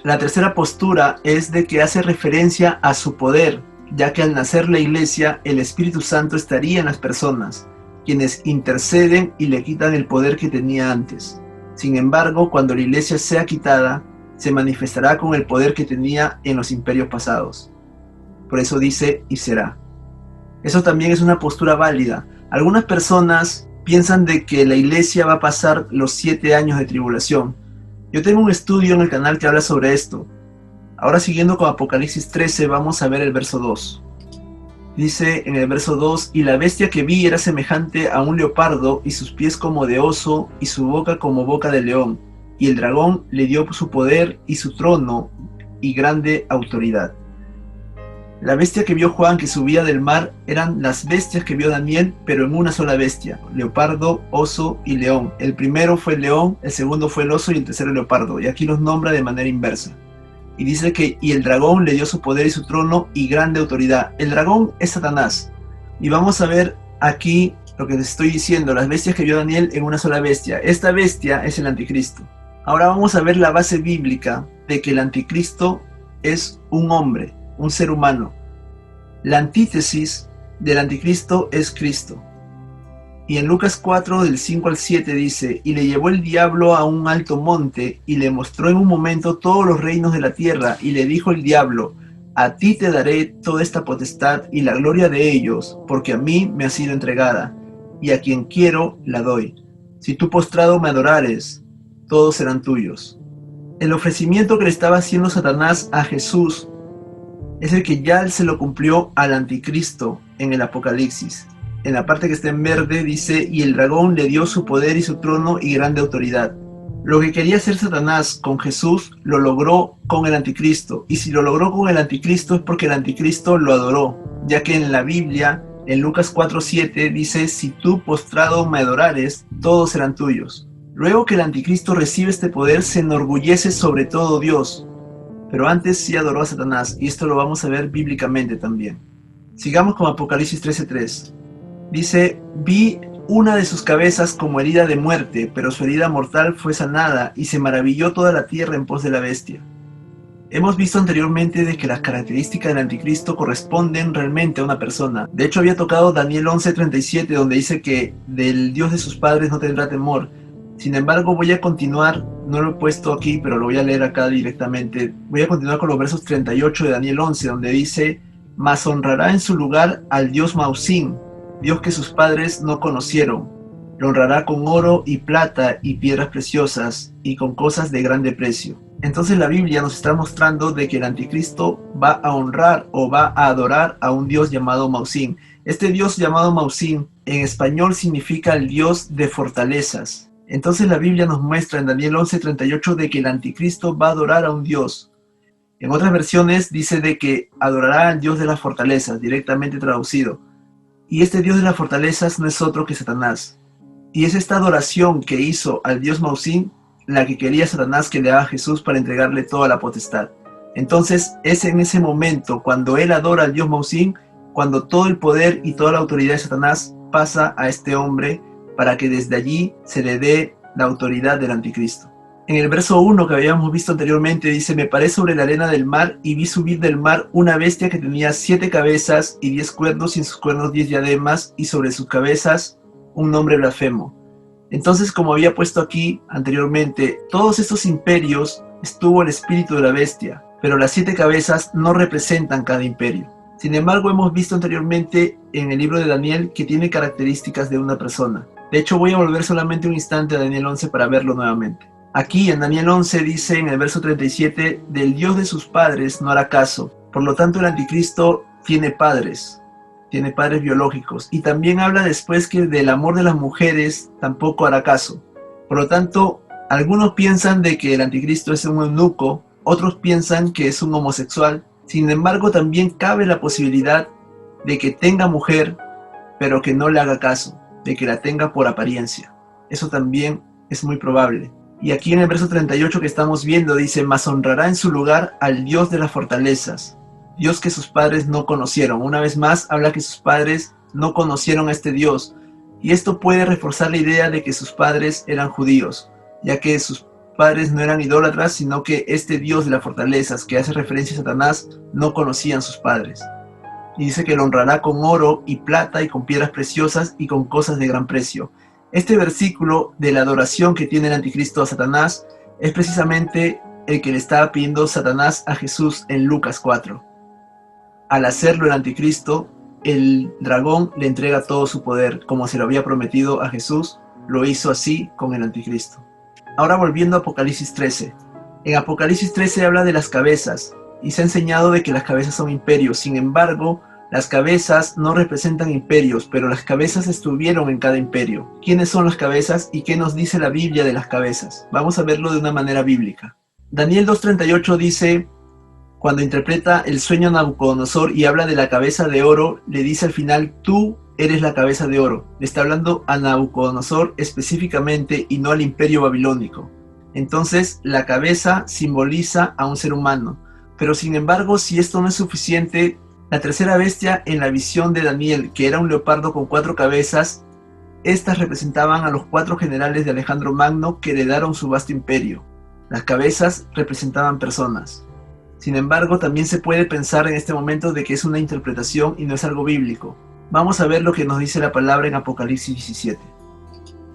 La tercera postura es de que hace referencia a su poder, ya que al nacer la iglesia el Espíritu Santo estaría en las personas, quienes interceden y le quitan el poder que tenía antes. Sin embargo, cuando la iglesia sea quitada, se manifestará con el poder que tenía en los imperios pasados. Por eso dice, y será. Eso también es una postura válida. Algunas personas piensan de que la iglesia va a pasar los 7 años de tribulación. Yo tengo un estudio en el canal que habla sobre esto. Ahora, siguiendo con Apocalipsis 13, vamos a ver el verso 2. Dice en el verso 2, y la bestia que vi era semejante a un leopardo, y sus pies como de oso, y su boca como boca de león. Y el dragón le dio su poder y su trono y grande autoridad. La bestia que vio Juan que subía del mar eran las bestias que vio Daniel, pero en una sola bestia: leopardo, oso y león. El primero fue el león, el segundo fue el oso y el tercero el leopardo. Y aquí los nombra de manera inversa. Y dice que y el dragón le dio su poder y su trono y grande autoridad. El dragón es Satanás. Y vamos a ver aquí lo que les estoy diciendo, las bestias que vio Daniel en una sola bestia. Esta bestia es el anticristo. Ahora vamos a ver la base bíblica de que el anticristo es un hombre, un ser humano. La antítesis del anticristo es Cristo. Y en Lucas 4, del 5 al 7 dice, y le llevó el diablo a un alto monte, y le mostró en un momento todos los reinos de la tierra, y le dijo el diablo, a ti te daré toda esta potestad y la gloria de ellos, porque a mí me ha sido entregada, y a quien quiero la doy. Si tú postrado me adorares, todos serán tuyos. El ofrecimiento que le estaba haciendo Satanás a Jesús es el que ya se lo cumplió al anticristo en el Apocalipsis. En la parte que está en verde dice, y el dragón le dio su poder y su trono y grande autoridad. Lo que quería hacer Satanás con Jesús lo logró con el anticristo. Y si lo logró con el anticristo es porque el anticristo lo adoró, ya que en la Biblia, en Lucas 4:7 dice, si tú postrado me adorares, todos serán tuyos. Luego que el anticristo recibe este poder, se enorgullece sobre todo Dios. Pero antes sí adoró a Satanás, y esto lo vamos a ver bíblicamente también. Sigamos con Apocalipsis 13:3. Dice, vi una de sus cabezas como herida de muerte, pero su herida mortal fue sanada, y se maravilló toda la tierra en pos de la bestia. Hemos visto anteriormente de que las características del anticristo corresponden realmente a una persona. De hecho, había tocado Daniel 11:37, donde dice que del Dios de sus padres no tendrá temor. Sin embargo, voy a continuar, no lo he puesto aquí, pero lo voy a leer acá directamente. Voy a continuar con los versos 38 de Daniel 11, donde dice, mas honrará en su lugar al Dios Mausín, Dios que sus padres no conocieron. Lo honrará con oro y plata y piedras preciosas y con cosas de grande precio. Entonces la Biblia nos está mostrando de que el anticristo va a honrar o va a adorar a un Dios llamado Mausín. Este Dios llamado Mausín en español significa el Dios de fortalezas. Entonces la Biblia nos muestra en Daniel 11:38 de que el anticristo va a adorar a un Dios. En otras versiones dice de que adorará al Dios de las fortalezas, directamente traducido. Y este Dios de las fortalezas no es otro que Satanás. Y es esta adoración que hizo al Dios Mausín la que quería Satanás que le haga a Jesús para entregarle toda la potestad. Entonces es en ese momento, cuando él adora al Dios Mausín, cuando todo el poder y toda la autoridad de Satanás pasa a este hombre para que desde allí se le dé la autoridad del anticristo. En el verso 1 que habíamos visto anteriormente dice, me paré sobre la arena del mar y vi subir del mar una bestia que tenía 7 cabezas y 10 cuernos y en sus cuernos 10 diademas y sobre sus cabezas un nombre blasfemo. Entonces, como había puesto aquí anteriormente, todos estos imperios estuvo el espíritu de la bestia, pero las 7 cabezas no representan cada imperio. Sin embargo, hemos visto anteriormente en el libro de Daniel que tiene características de una persona. De hecho, voy a volver solamente un instante a Daniel 11 para verlo nuevamente. Aquí en Daniel 11 dice en el verso 37, del Dios de sus padres no hará caso. Por lo tanto, el anticristo tiene padres biológicos. Y también habla después que del amor de las mujeres tampoco hará caso. Por lo tanto, algunos piensan de que el anticristo es un eunuco, otros piensan que es un homosexual. Sin embargo, también cabe la posibilidad de que tenga mujer, pero que no le haga caso, de que la tenga por apariencia. Eso también es muy probable. Y aquí en el verso 38 que estamos viendo dice, mas honrará en su lugar al Dios de las fortalezas, Dios que sus padres no conocieron. Una vez más habla que sus padres no conocieron a este Dios. Y esto puede reforzar la idea de que sus padres eran judíos, ya que sus padres no eran idólatras, sino que este Dios de las fortalezas, que hace referencia a Satanás, no conocían sus padres. Y dice que lo honrará con oro y plata y con piedras preciosas y con cosas de gran precio. Este versículo de la adoración que tiene el anticristo a Satanás es precisamente el que le estaba pidiendo Satanás a Jesús en Lucas 4. Al hacerlo el anticristo, el dragón le entrega todo su poder, como se lo había prometido a Jesús, lo hizo así con el anticristo. Ahora volviendo a Apocalipsis 13. En Apocalipsis 13 habla de las cabezas, y se ha enseñado de que las cabezas son imperios. Sin embargo, las cabezas no representan imperios, pero las cabezas estuvieron en cada imperio. ¿Quiénes son las cabezas y qué nos dice la Biblia de las cabezas? Vamos a verlo de una manera bíblica. Daniel 2:38 dice, cuando interpreta el sueño a Nabucodonosor y habla de la cabeza de oro, le dice al final, tú eres la cabeza de oro. Le está hablando a Nabucodonosor específicamente y no al imperio babilónico. Entonces, la cabeza simboliza a un ser humano. Pero sin embargo, si esto no es suficiente, la tercera bestia en la visión de Daniel, que era un leopardo con 4 cabezas, estas representaban a los 4 generales de Alejandro Magno que heredaron su vasto imperio. Las cabezas representaban personas. Sin embargo, también se puede pensar en este momento de que es una interpretación y no es algo bíblico. Vamos a ver lo que nos dice la palabra en Apocalipsis 17.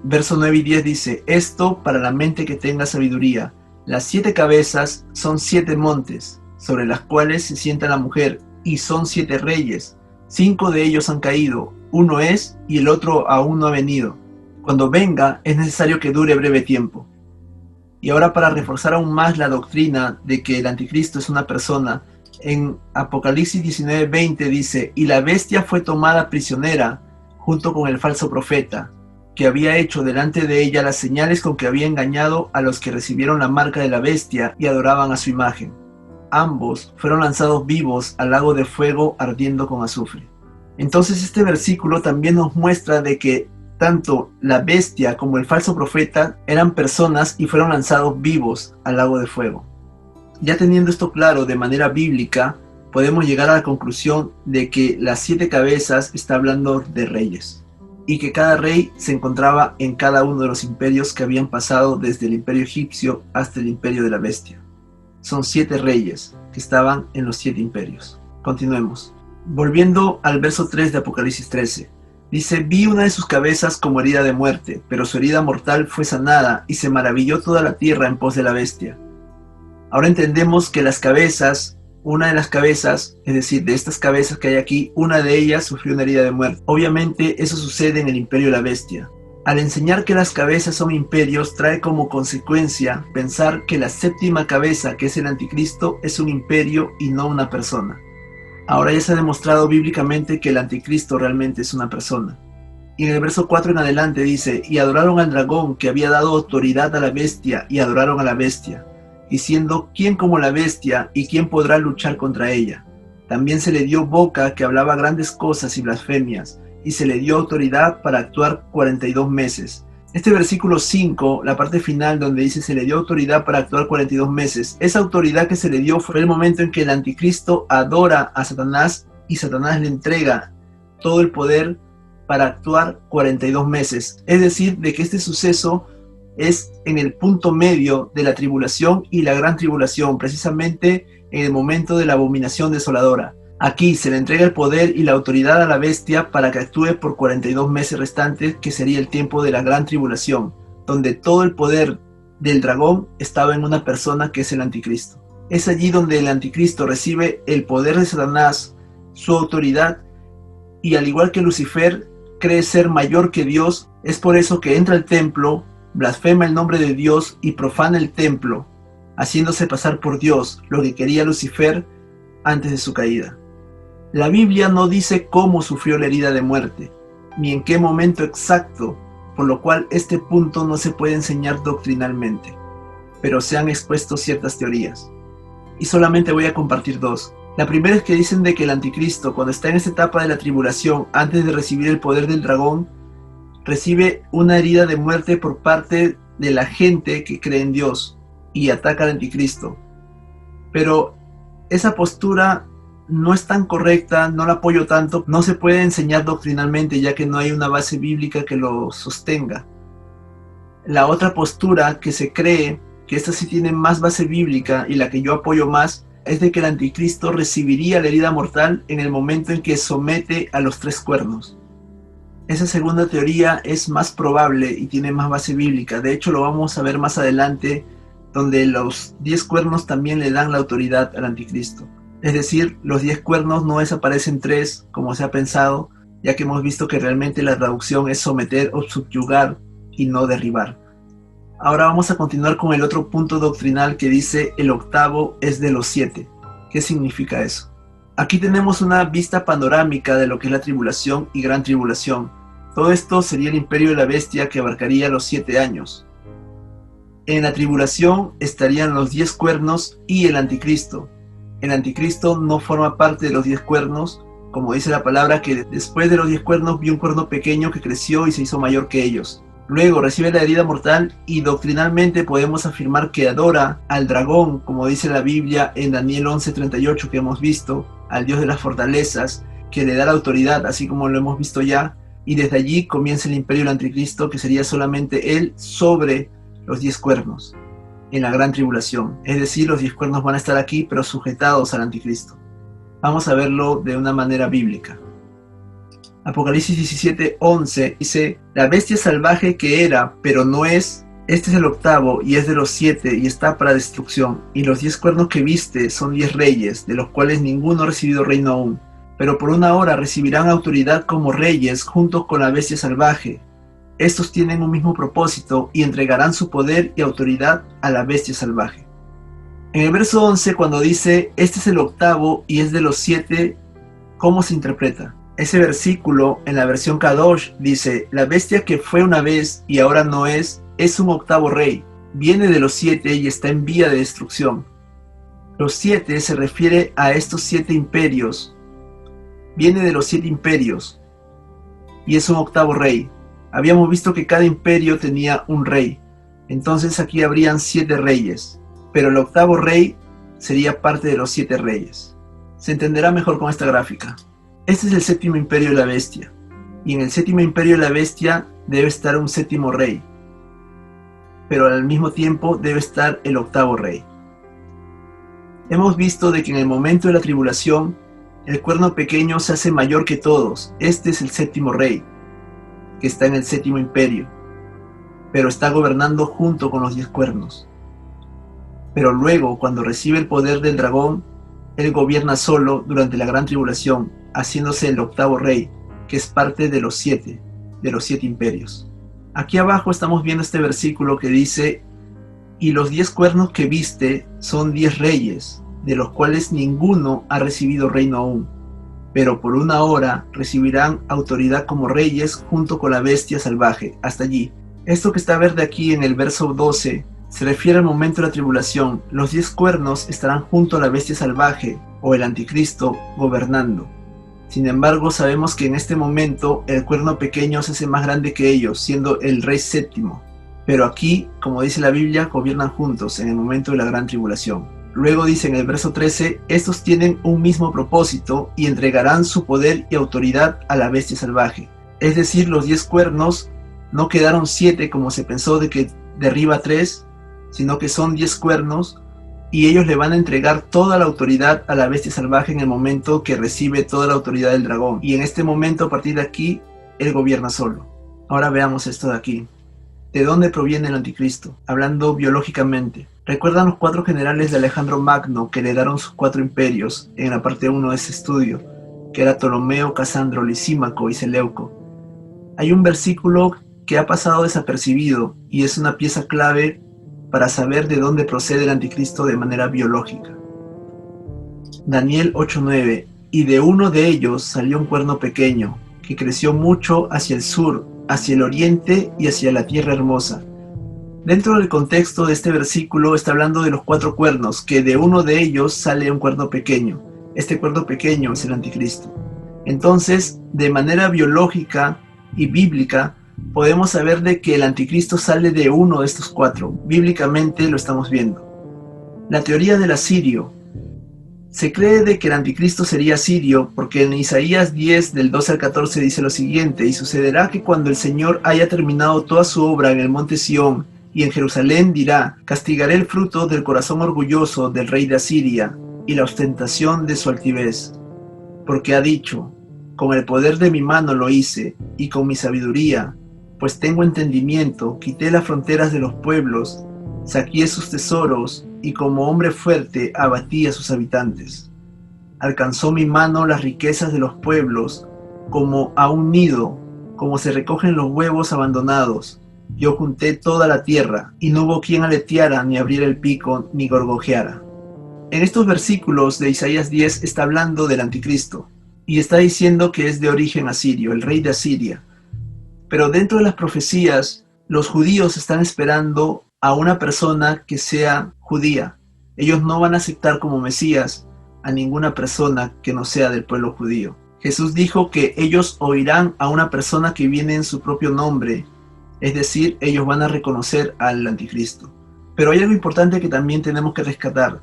Verso 9 y 10 dice, esto para la mente que tenga sabiduría. Las 7 cabezas son 7 montes, sobre las cuales se sienta la mujer, y son 7 reyes. 5 de ellos han caído, uno es y el otro aún no ha venido. Cuando venga es necesario que dure breve tiempo. Y ahora, para reforzar aún más la doctrina de que el anticristo es una persona, en Apocalipsis 19:20 dice, y la bestia fue tomada prisionera junto con el falso profeta, que había hecho delante de ella las señales con que había engañado a los que recibieron la marca de la bestia y adoraban a su imagen. Ambos fueron lanzados vivos al lago de fuego ardiendo con azufre. Entonces este versículo también nos muestra de que tanto la bestia como el falso profeta eran personas y fueron lanzados vivos al lago de fuego. Ya teniendo esto claro de manera bíblica, podemos llegar a la conclusión de que las 7 cabezas está hablando de reyes, y que cada rey se encontraba en cada uno de los imperios que habían pasado desde el imperio egipcio hasta el imperio de la bestia. Son 7 reyes que estaban en los 7 imperios. Continuemos. Volviendo al verso 3 de Apocalipsis 13. Dice, vi una de sus cabezas como herida de muerte, pero su herida mortal fue sanada y se maravilló toda la tierra en pos de la bestia. Ahora entendemos que las cabezas, una de las cabezas, es decir, de estas cabezas que hay aquí, una de ellas sufrió una herida de muerte. Obviamente eso sucede en el imperio de la bestia. Al enseñar que las cabezas son imperios, trae como consecuencia pensar que la 7ª cabeza, que es el anticristo, es un imperio y no una persona. Ahora ya se ha demostrado bíblicamente que el anticristo realmente es una persona. Y en el verso 4 en adelante dice, y adoraron al dragón que había dado autoridad a la bestia, y adoraron a la bestia, diciendo, ¿quién como la bestia y quién podrá luchar contra ella? También se le dio boca que hablaba grandes cosas y blasfemias, y se le dio autoridad para actuar 42 meses. Este versículo 5, la parte final donde dice se le dio autoridad para actuar 42 meses, esa autoridad que se le dio fue el momento en que el anticristo adora a Satanás y Satanás le entrega todo el poder para actuar 42 meses. Es decir, de que este suceso es en el punto medio de la tribulación y la gran tribulación, precisamente en el momento de la abominación desoladora. Aquí se le entrega el poder y la autoridad a la bestia para que actúe por 42 meses restantes, que sería el tiempo de la gran tribulación, donde todo el poder del dragón estaba en una persona que es el anticristo. Es allí donde el anticristo recibe el poder de Satanás, su autoridad, y al igual que Lucifer cree ser mayor que Dios, es por eso que entra al templo blasfema el nombre de Dios y profana el templo, haciéndose pasar por Dios, lo que quería Lucifer antes de su caída. La Biblia no dice cómo sufrió la herida de muerte, ni en qué momento exacto, por lo cual este punto no se puede enseñar doctrinalmente, pero se han expuesto ciertas teorías. Y solamente voy a compartir dos. La primera es que dicen de que el anticristo, cuando está en esta etapa de la tribulación, antes de recibir el poder del dragón, recibe una herida de muerte por parte de la gente que cree en Dios y ataca al anticristo. Pero esa postura no es tan correcta, no la apoyo tanto, no se puede enseñar doctrinalmente ya que no hay una base bíblica que lo sostenga. La otra postura que se cree, que esta sí tiene más base bíblica y la que yo apoyo más, es de que el anticristo recibiría la herida mortal en el momento en que somete a los 3 cuernos. Esa segunda teoría es más probable y tiene más base bíblica. De hecho, lo vamos a ver más adelante, donde los 10 cuernos también le dan la autoridad al anticristo. Es decir, los 10 cuernos no desaparecen 3, como se ha pensado, ya que hemos visto que realmente la traducción es someter o subyugar y no derribar. Ahora vamos a continuar con el otro punto doctrinal que dice el octavo es de los 7. ¿Qué significa eso? Aquí tenemos una vista panorámica de lo que es la tribulación y gran tribulación. Todo esto sería el imperio de la bestia que abarcaría los 7 años. En la tribulación estarían los 10 cuernos y el anticristo. El anticristo no forma parte de los 10 cuernos, como dice la palabra que después de los 10 cuernos vio un cuerno pequeño que creció y se hizo mayor que ellos. Luego recibe la herida mortal y doctrinalmente podemos afirmar que adora al dragón, como dice la Biblia en Daniel 11:38 que hemos visto, al Dios de las fortalezas, que le da la autoridad, así como lo hemos visto ya, y desde allí comienza el imperio del anticristo, que sería solamente él sobre los 10 cuernos, en la gran tribulación. Es decir, los 10 cuernos van a estar aquí, pero sujetados al anticristo. Vamos a verlo de una manera bíblica. Apocalipsis 17:11 dice, la bestia salvaje que era, pero no es, este es el octavo y es de los 7 y está para destrucción. Y los 10 cuernos que viste son 10 reyes, de los cuales ninguno ha recibido reino aún. Pero por una hora recibirán autoridad como reyes junto con la bestia salvaje. Estos tienen un mismo propósito y entregarán su poder y autoridad a la bestia salvaje. En el verso 11, cuando dice, este es el octavo y es de los 7, ¿cómo se interpreta? Ese versículo en la versión Kadosh dice, la bestia que fue una vez y ahora no es un octavo rey, viene de los 7 y está en vía de destrucción. Los 7 se refiere a estos 7 imperios, viene de los 7 imperios y es un octavo rey. Habíamos visto que cada imperio tenía un rey, entonces aquí habrían 7 reyes, pero el octavo rey sería parte de los 7 reyes. Se entenderá mejor con esta gráfica. Este es el séptimo imperio de la bestia, y en el séptimo imperio de la bestia debe estar un séptimo rey, pero al mismo tiempo debe estar el octavo rey. Hemos visto de que en el momento de la tribulación, el cuerno pequeño se hace mayor que todos. Este es el séptimo rey, que está en el séptimo imperio, pero está gobernando junto con los 10 cuernos. Pero luego, cuando recibe el poder del dragón, él gobierna solo durante la gran tribulación, haciéndose el octavo rey, que es parte de los 7 imperios. Aquí abajo estamos viendo este versículo que dice, y los 10 cuernos que viste son 10 reyes, de los cuales ninguno ha recibido reino aún, pero por una hora recibirán autoridad como reyes junto con la bestia salvaje. Hasta allí. Esto que está verde aquí en el verso 12 se refiere al momento de la tribulación. Los 10 cuernos estarán junto a la bestia salvaje o el anticristo gobernando. Sin embargo, sabemos que en este momento el cuerno pequeño se hace más grande que ellos, siendo el rey séptimo. Pero aquí, como dice la Biblia, gobiernan juntos en el momento de la gran tribulación. Luego dice en el verso 13, estos tienen un mismo propósito y entregarán su poder y autoridad a la bestia salvaje. Es decir, los 10 cuernos no quedaron 7 como se pensó de que derriba 3, sino que son 10 cuernos y ellos le van a entregar toda la autoridad a la bestia salvaje en el momento que recibe toda la autoridad del dragón. Y en este momento, a partir de aquí, él gobierna solo. Ahora veamos esto de aquí. ¿De dónde proviene el anticristo? Hablando biológicamente. ¿Recuerdan los 4 generales de Alejandro Magno que heredaron sus 4 imperios en la parte 1 de ese estudio? Que era Ptolomeo, Casandro, Lisímaco y Seleuco. Hay un versículo que ha pasado desapercibido y es una pieza clave para saber de dónde procede el anticristo de manera biológica. Daniel 8:9. Y de uno de ellos salió un cuerno pequeño, que creció mucho hacia el sur, hacia el oriente y hacia la tierra hermosa. Dentro del contexto de este versículo está hablando de los 4 cuernos, que de uno de ellos sale un cuerno pequeño. Este cuerno pequeño es el anticristo. Entonces, de manera biológica y bíblica, podemos saber de que el anticristo sale de uno de estos 4. Bíblicamente lo estamos viendo. La teoría del asirio. Se cree de que el anticristo sería asirio porque en Isaías 10 del 12 al 14 dice lo siguiente: y sucederá que cuando el Señor haya terminado toda su obra en el monte Sión y en Jerusalén dirá: castigaré el fruto del corazón orgulloso del rey de Asiria y la ostentación de su altivez, porque ha dicho: con el poder de mi mano lo hice y con mi sabiduría, pues tengo entendimiento, quité las fronteras de los pueblos, saqué sus tesoros y como hombre fuerte abatí a sus habitantes. Alcanzó mi mano las riquezas de los pueblos, como a un nido, como se recogen los huevos abandonados. Yo junté toda la tierra, y no hubo quien aleteara, ni abriera el pico, ni gorgojeara. En estos versículos de Isaías 10 está hablando del anticristo, y está diciendo que es de origen asirio, el rey de Asiria. Pero dentro de las profecías, los judíos están esperando a una persona que sea judía. Ellos no van a aceptar como Mesías a ninguna persona que no sea del pueblo judío. Jesús dijo que ellos oirán a una persona que viene en su propio nombre, es decir, ellos van a reconocer al anticristo. Pero hay algo importante que también tenemos que rescatar,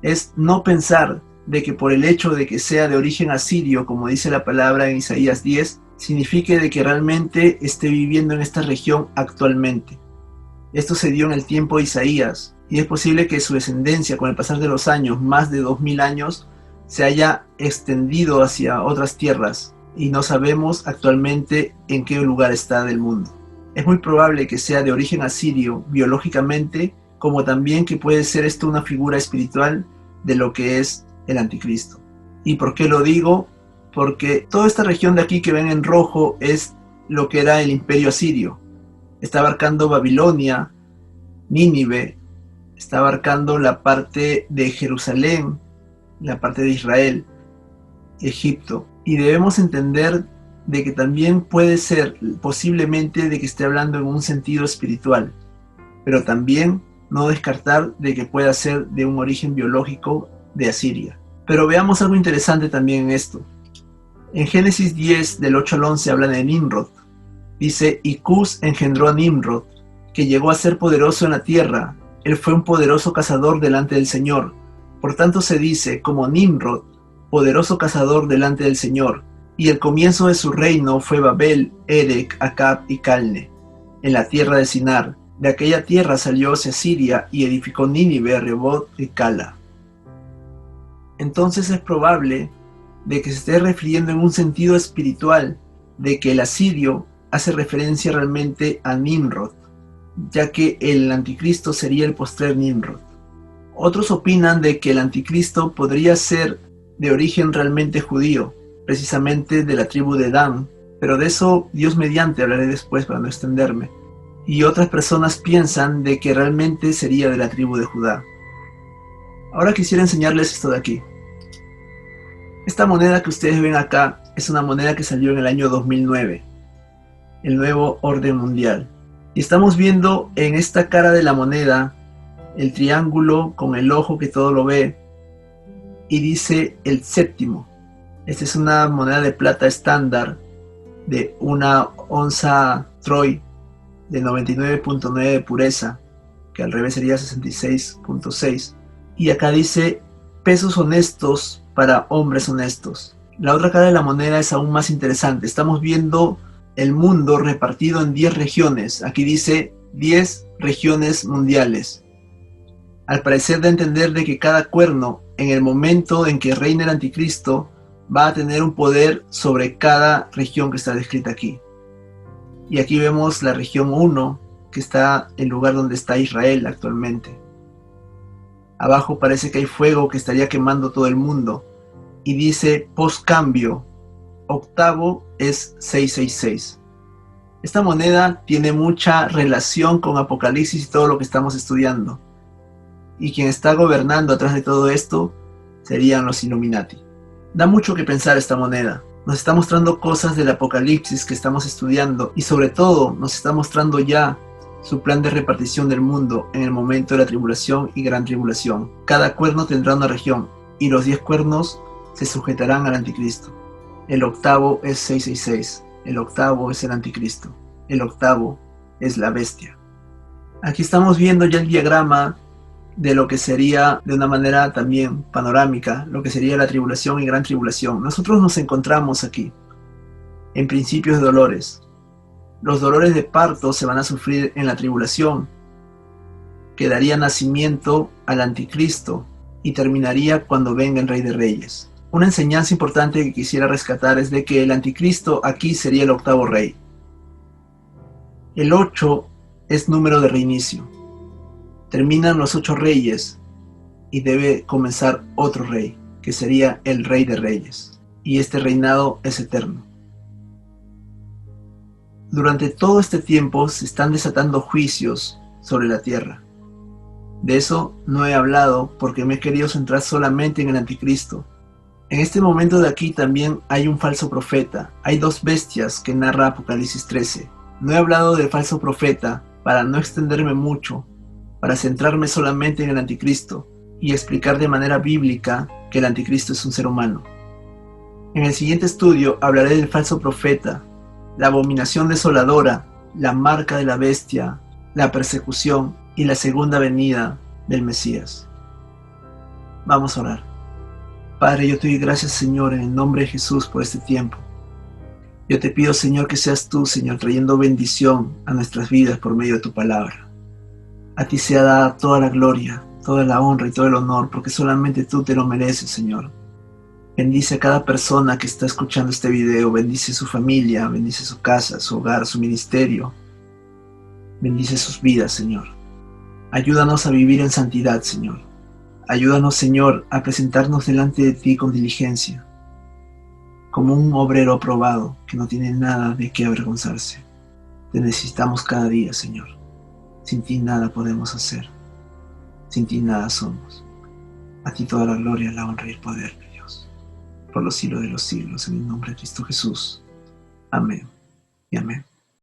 es no pensar de que por el hecho de que sea de origen asirio, como dice la palabra en Isaías 10, signifique de que realmente esté viviendo en esta región actualmente. Esto se dio en el tiempo de Isaías, y es posible que su descendencia, con el pasar de los años, más de 2000 años, se haya extendido hacia otras tierras, y no sabemos actualmente en qué lugar está del mundo. Es muy probable que sea de origen asirio biológicamente, como también que puede ser esto una figura espiritual de lo que es el anticristo. ¿Y por qué lo digo? Porque toda esta región de aquí que ven en rojo es lo que era el imperio asirio. Está abarcando Babilonia, Nínive, está abarcando la parte de Jerusalén, la parte de Israel, Egipto. Y debemos entender de que también puede ser posiblemente de que esté hablando en un sentido espiritual, pero también no descartar de que pueda ser de un origen biológico de Asiria. Pero veamos algo interesante también en esto. En Génesis 10, del 8 al 11, habla de Nimrod. Dice: y Cus engendró a Nimrod, que llegó a ser poderoso en la tierra. Él fue un poderoso cazador delante del Señor. Por tanto se dice, como Nimrod, poderoso cazador delante del Señor. Y el comienzo de su reino fue Babel, Erec, Acab y Calne, en la tierra de Sinar. De aquella tierra salió hacia Siria y edificó Nínive, Rehoboth y Cala. Entonces es probable de que se esté refiriendo en un sentido espiritual, de que el asirio hace referencia realmente a Nimrod, ya que el anticristo sería el postrer Nimrod. Otros opinan de que el anticristo podría ser de origen realmente judío, precisamente de la tribu de Dan, pero de eso Dios mediante hablaré después para no extenderme. Y otras personas piensan de que realmente sería de la tribu de Judá. Ahora quisiera enseñarles esto de aquí. Esta moneda que ustedes ven acá es una moneda que salió en el año 2009, el nuevo orden mundial. Y estamos viendo en esta cara de la moneda el triángulo con el ojo que todo lo ve y dice el séptimo. Esta es una moneda de plata estándar de una onza Troy de 99.9 de pureza, que al revés sería 66.6. Y acá dice pesos honestos para hombres honestos. La otra cara de la moneda es aún más interesante. Estamos viendo el mundo repartido en 10 regiones. Aquí dice 10 regiones mundiales. Al parecer da a entender de que cada cuerno, en el momento en que reine el anticristo, va a tener un poder sobre cada región que está descrita aquí. Y aquí vemos la región 1, que está en el lugar donde está Israel actualmente. Abajo parece que hay fuego que estaría quemando todo el mundo. Y dice post cambio, octavo es 666. Esta moneda tiene mucha relación con Apocalipsis y todo lo que estamos estudiando. Y quien está gobernando atrás de todo esto serían los Illuminati. Da mucho que pensar esta moneda. Nos está mostrando cosas del Apocalipsis que estamos estudiando y sobre todo nos está mostrando ya su plan de repartición del mundo en el momento de la tribulación y gran tribulación. Cada cuerno tendrá una región y los 10 cuernos se sujetarán al anticristo. El octavo es 666. El octavo es el anticristo. El octavo es la bestia. Aquí estamos viendo ya el diagrama de lo que sería, de una manera también panorámica, lo que sería la tribulación y gran tribulación. Nosotros nos encontramos aquí, en principios de dolores. Los dolores de parto se van a sufrir en la tribulación, que daría nacimiento al anticristo y terminaría cuando venga el Rey de Reyes. Una enseñanza importante que quisiera rescatar es de que el anticristo aquí sería el octavo rey. El 8 es número de reinicio. Terminan los 8 reyes y debe comenzar otro rey, que sería el Rey de Reyes. Y este reinado es eterno. Durante todo este tiempo se están desatando juicios sobre la tierra. De eso no he hablado porque me he querido centrar solamente en el anticristo. En este momento de aquí también hay un falso profeta. Hay 2 bestias que narra Apocalipsis 13. No he hablado del falso profeta para no extenderme mucho, para centrarme solamente en el anticristo y explicar de manera bíblica que el anticristo es un ser humano. En el siguiente estudio hablaré del falso profeta, la abominación desoladora, la marca de la bestia, la persecución y la segunda venida del Mesías. Vamos a orar. Padre, yo te doy gracias, Señor, en el nombre de Jesús por este tiempo. Yo te pido, Señor, que seas tú, Señor, trayendo bendición a nuestras vidas por medio de tu palabra. A ti sea dada toda la gloria, toda la honra y todo el honor, porque solamente tú te lo mereces, Señor. Bendice a cada persona que está escuchando este video, bendice su familia, bendice su casa, su hogar, su ministerio. Bendice sus vidas, Señor. Ayúdanos a vivir en santidad, Señor. Ayúdanos, Señor, a presentarnos delante de ti con diligencia, como un obrero aprobado que no tiene nada de qué avergonzarse. Te necesitamos cada día, Señor. Sin ti nada podemos hacer. Sin ti nada somos. A ti toda la gloria, la honra y el poder, mi Dios. Por los siglos de los siglos, en el nombre de Cristo Jesús. Amén y amén.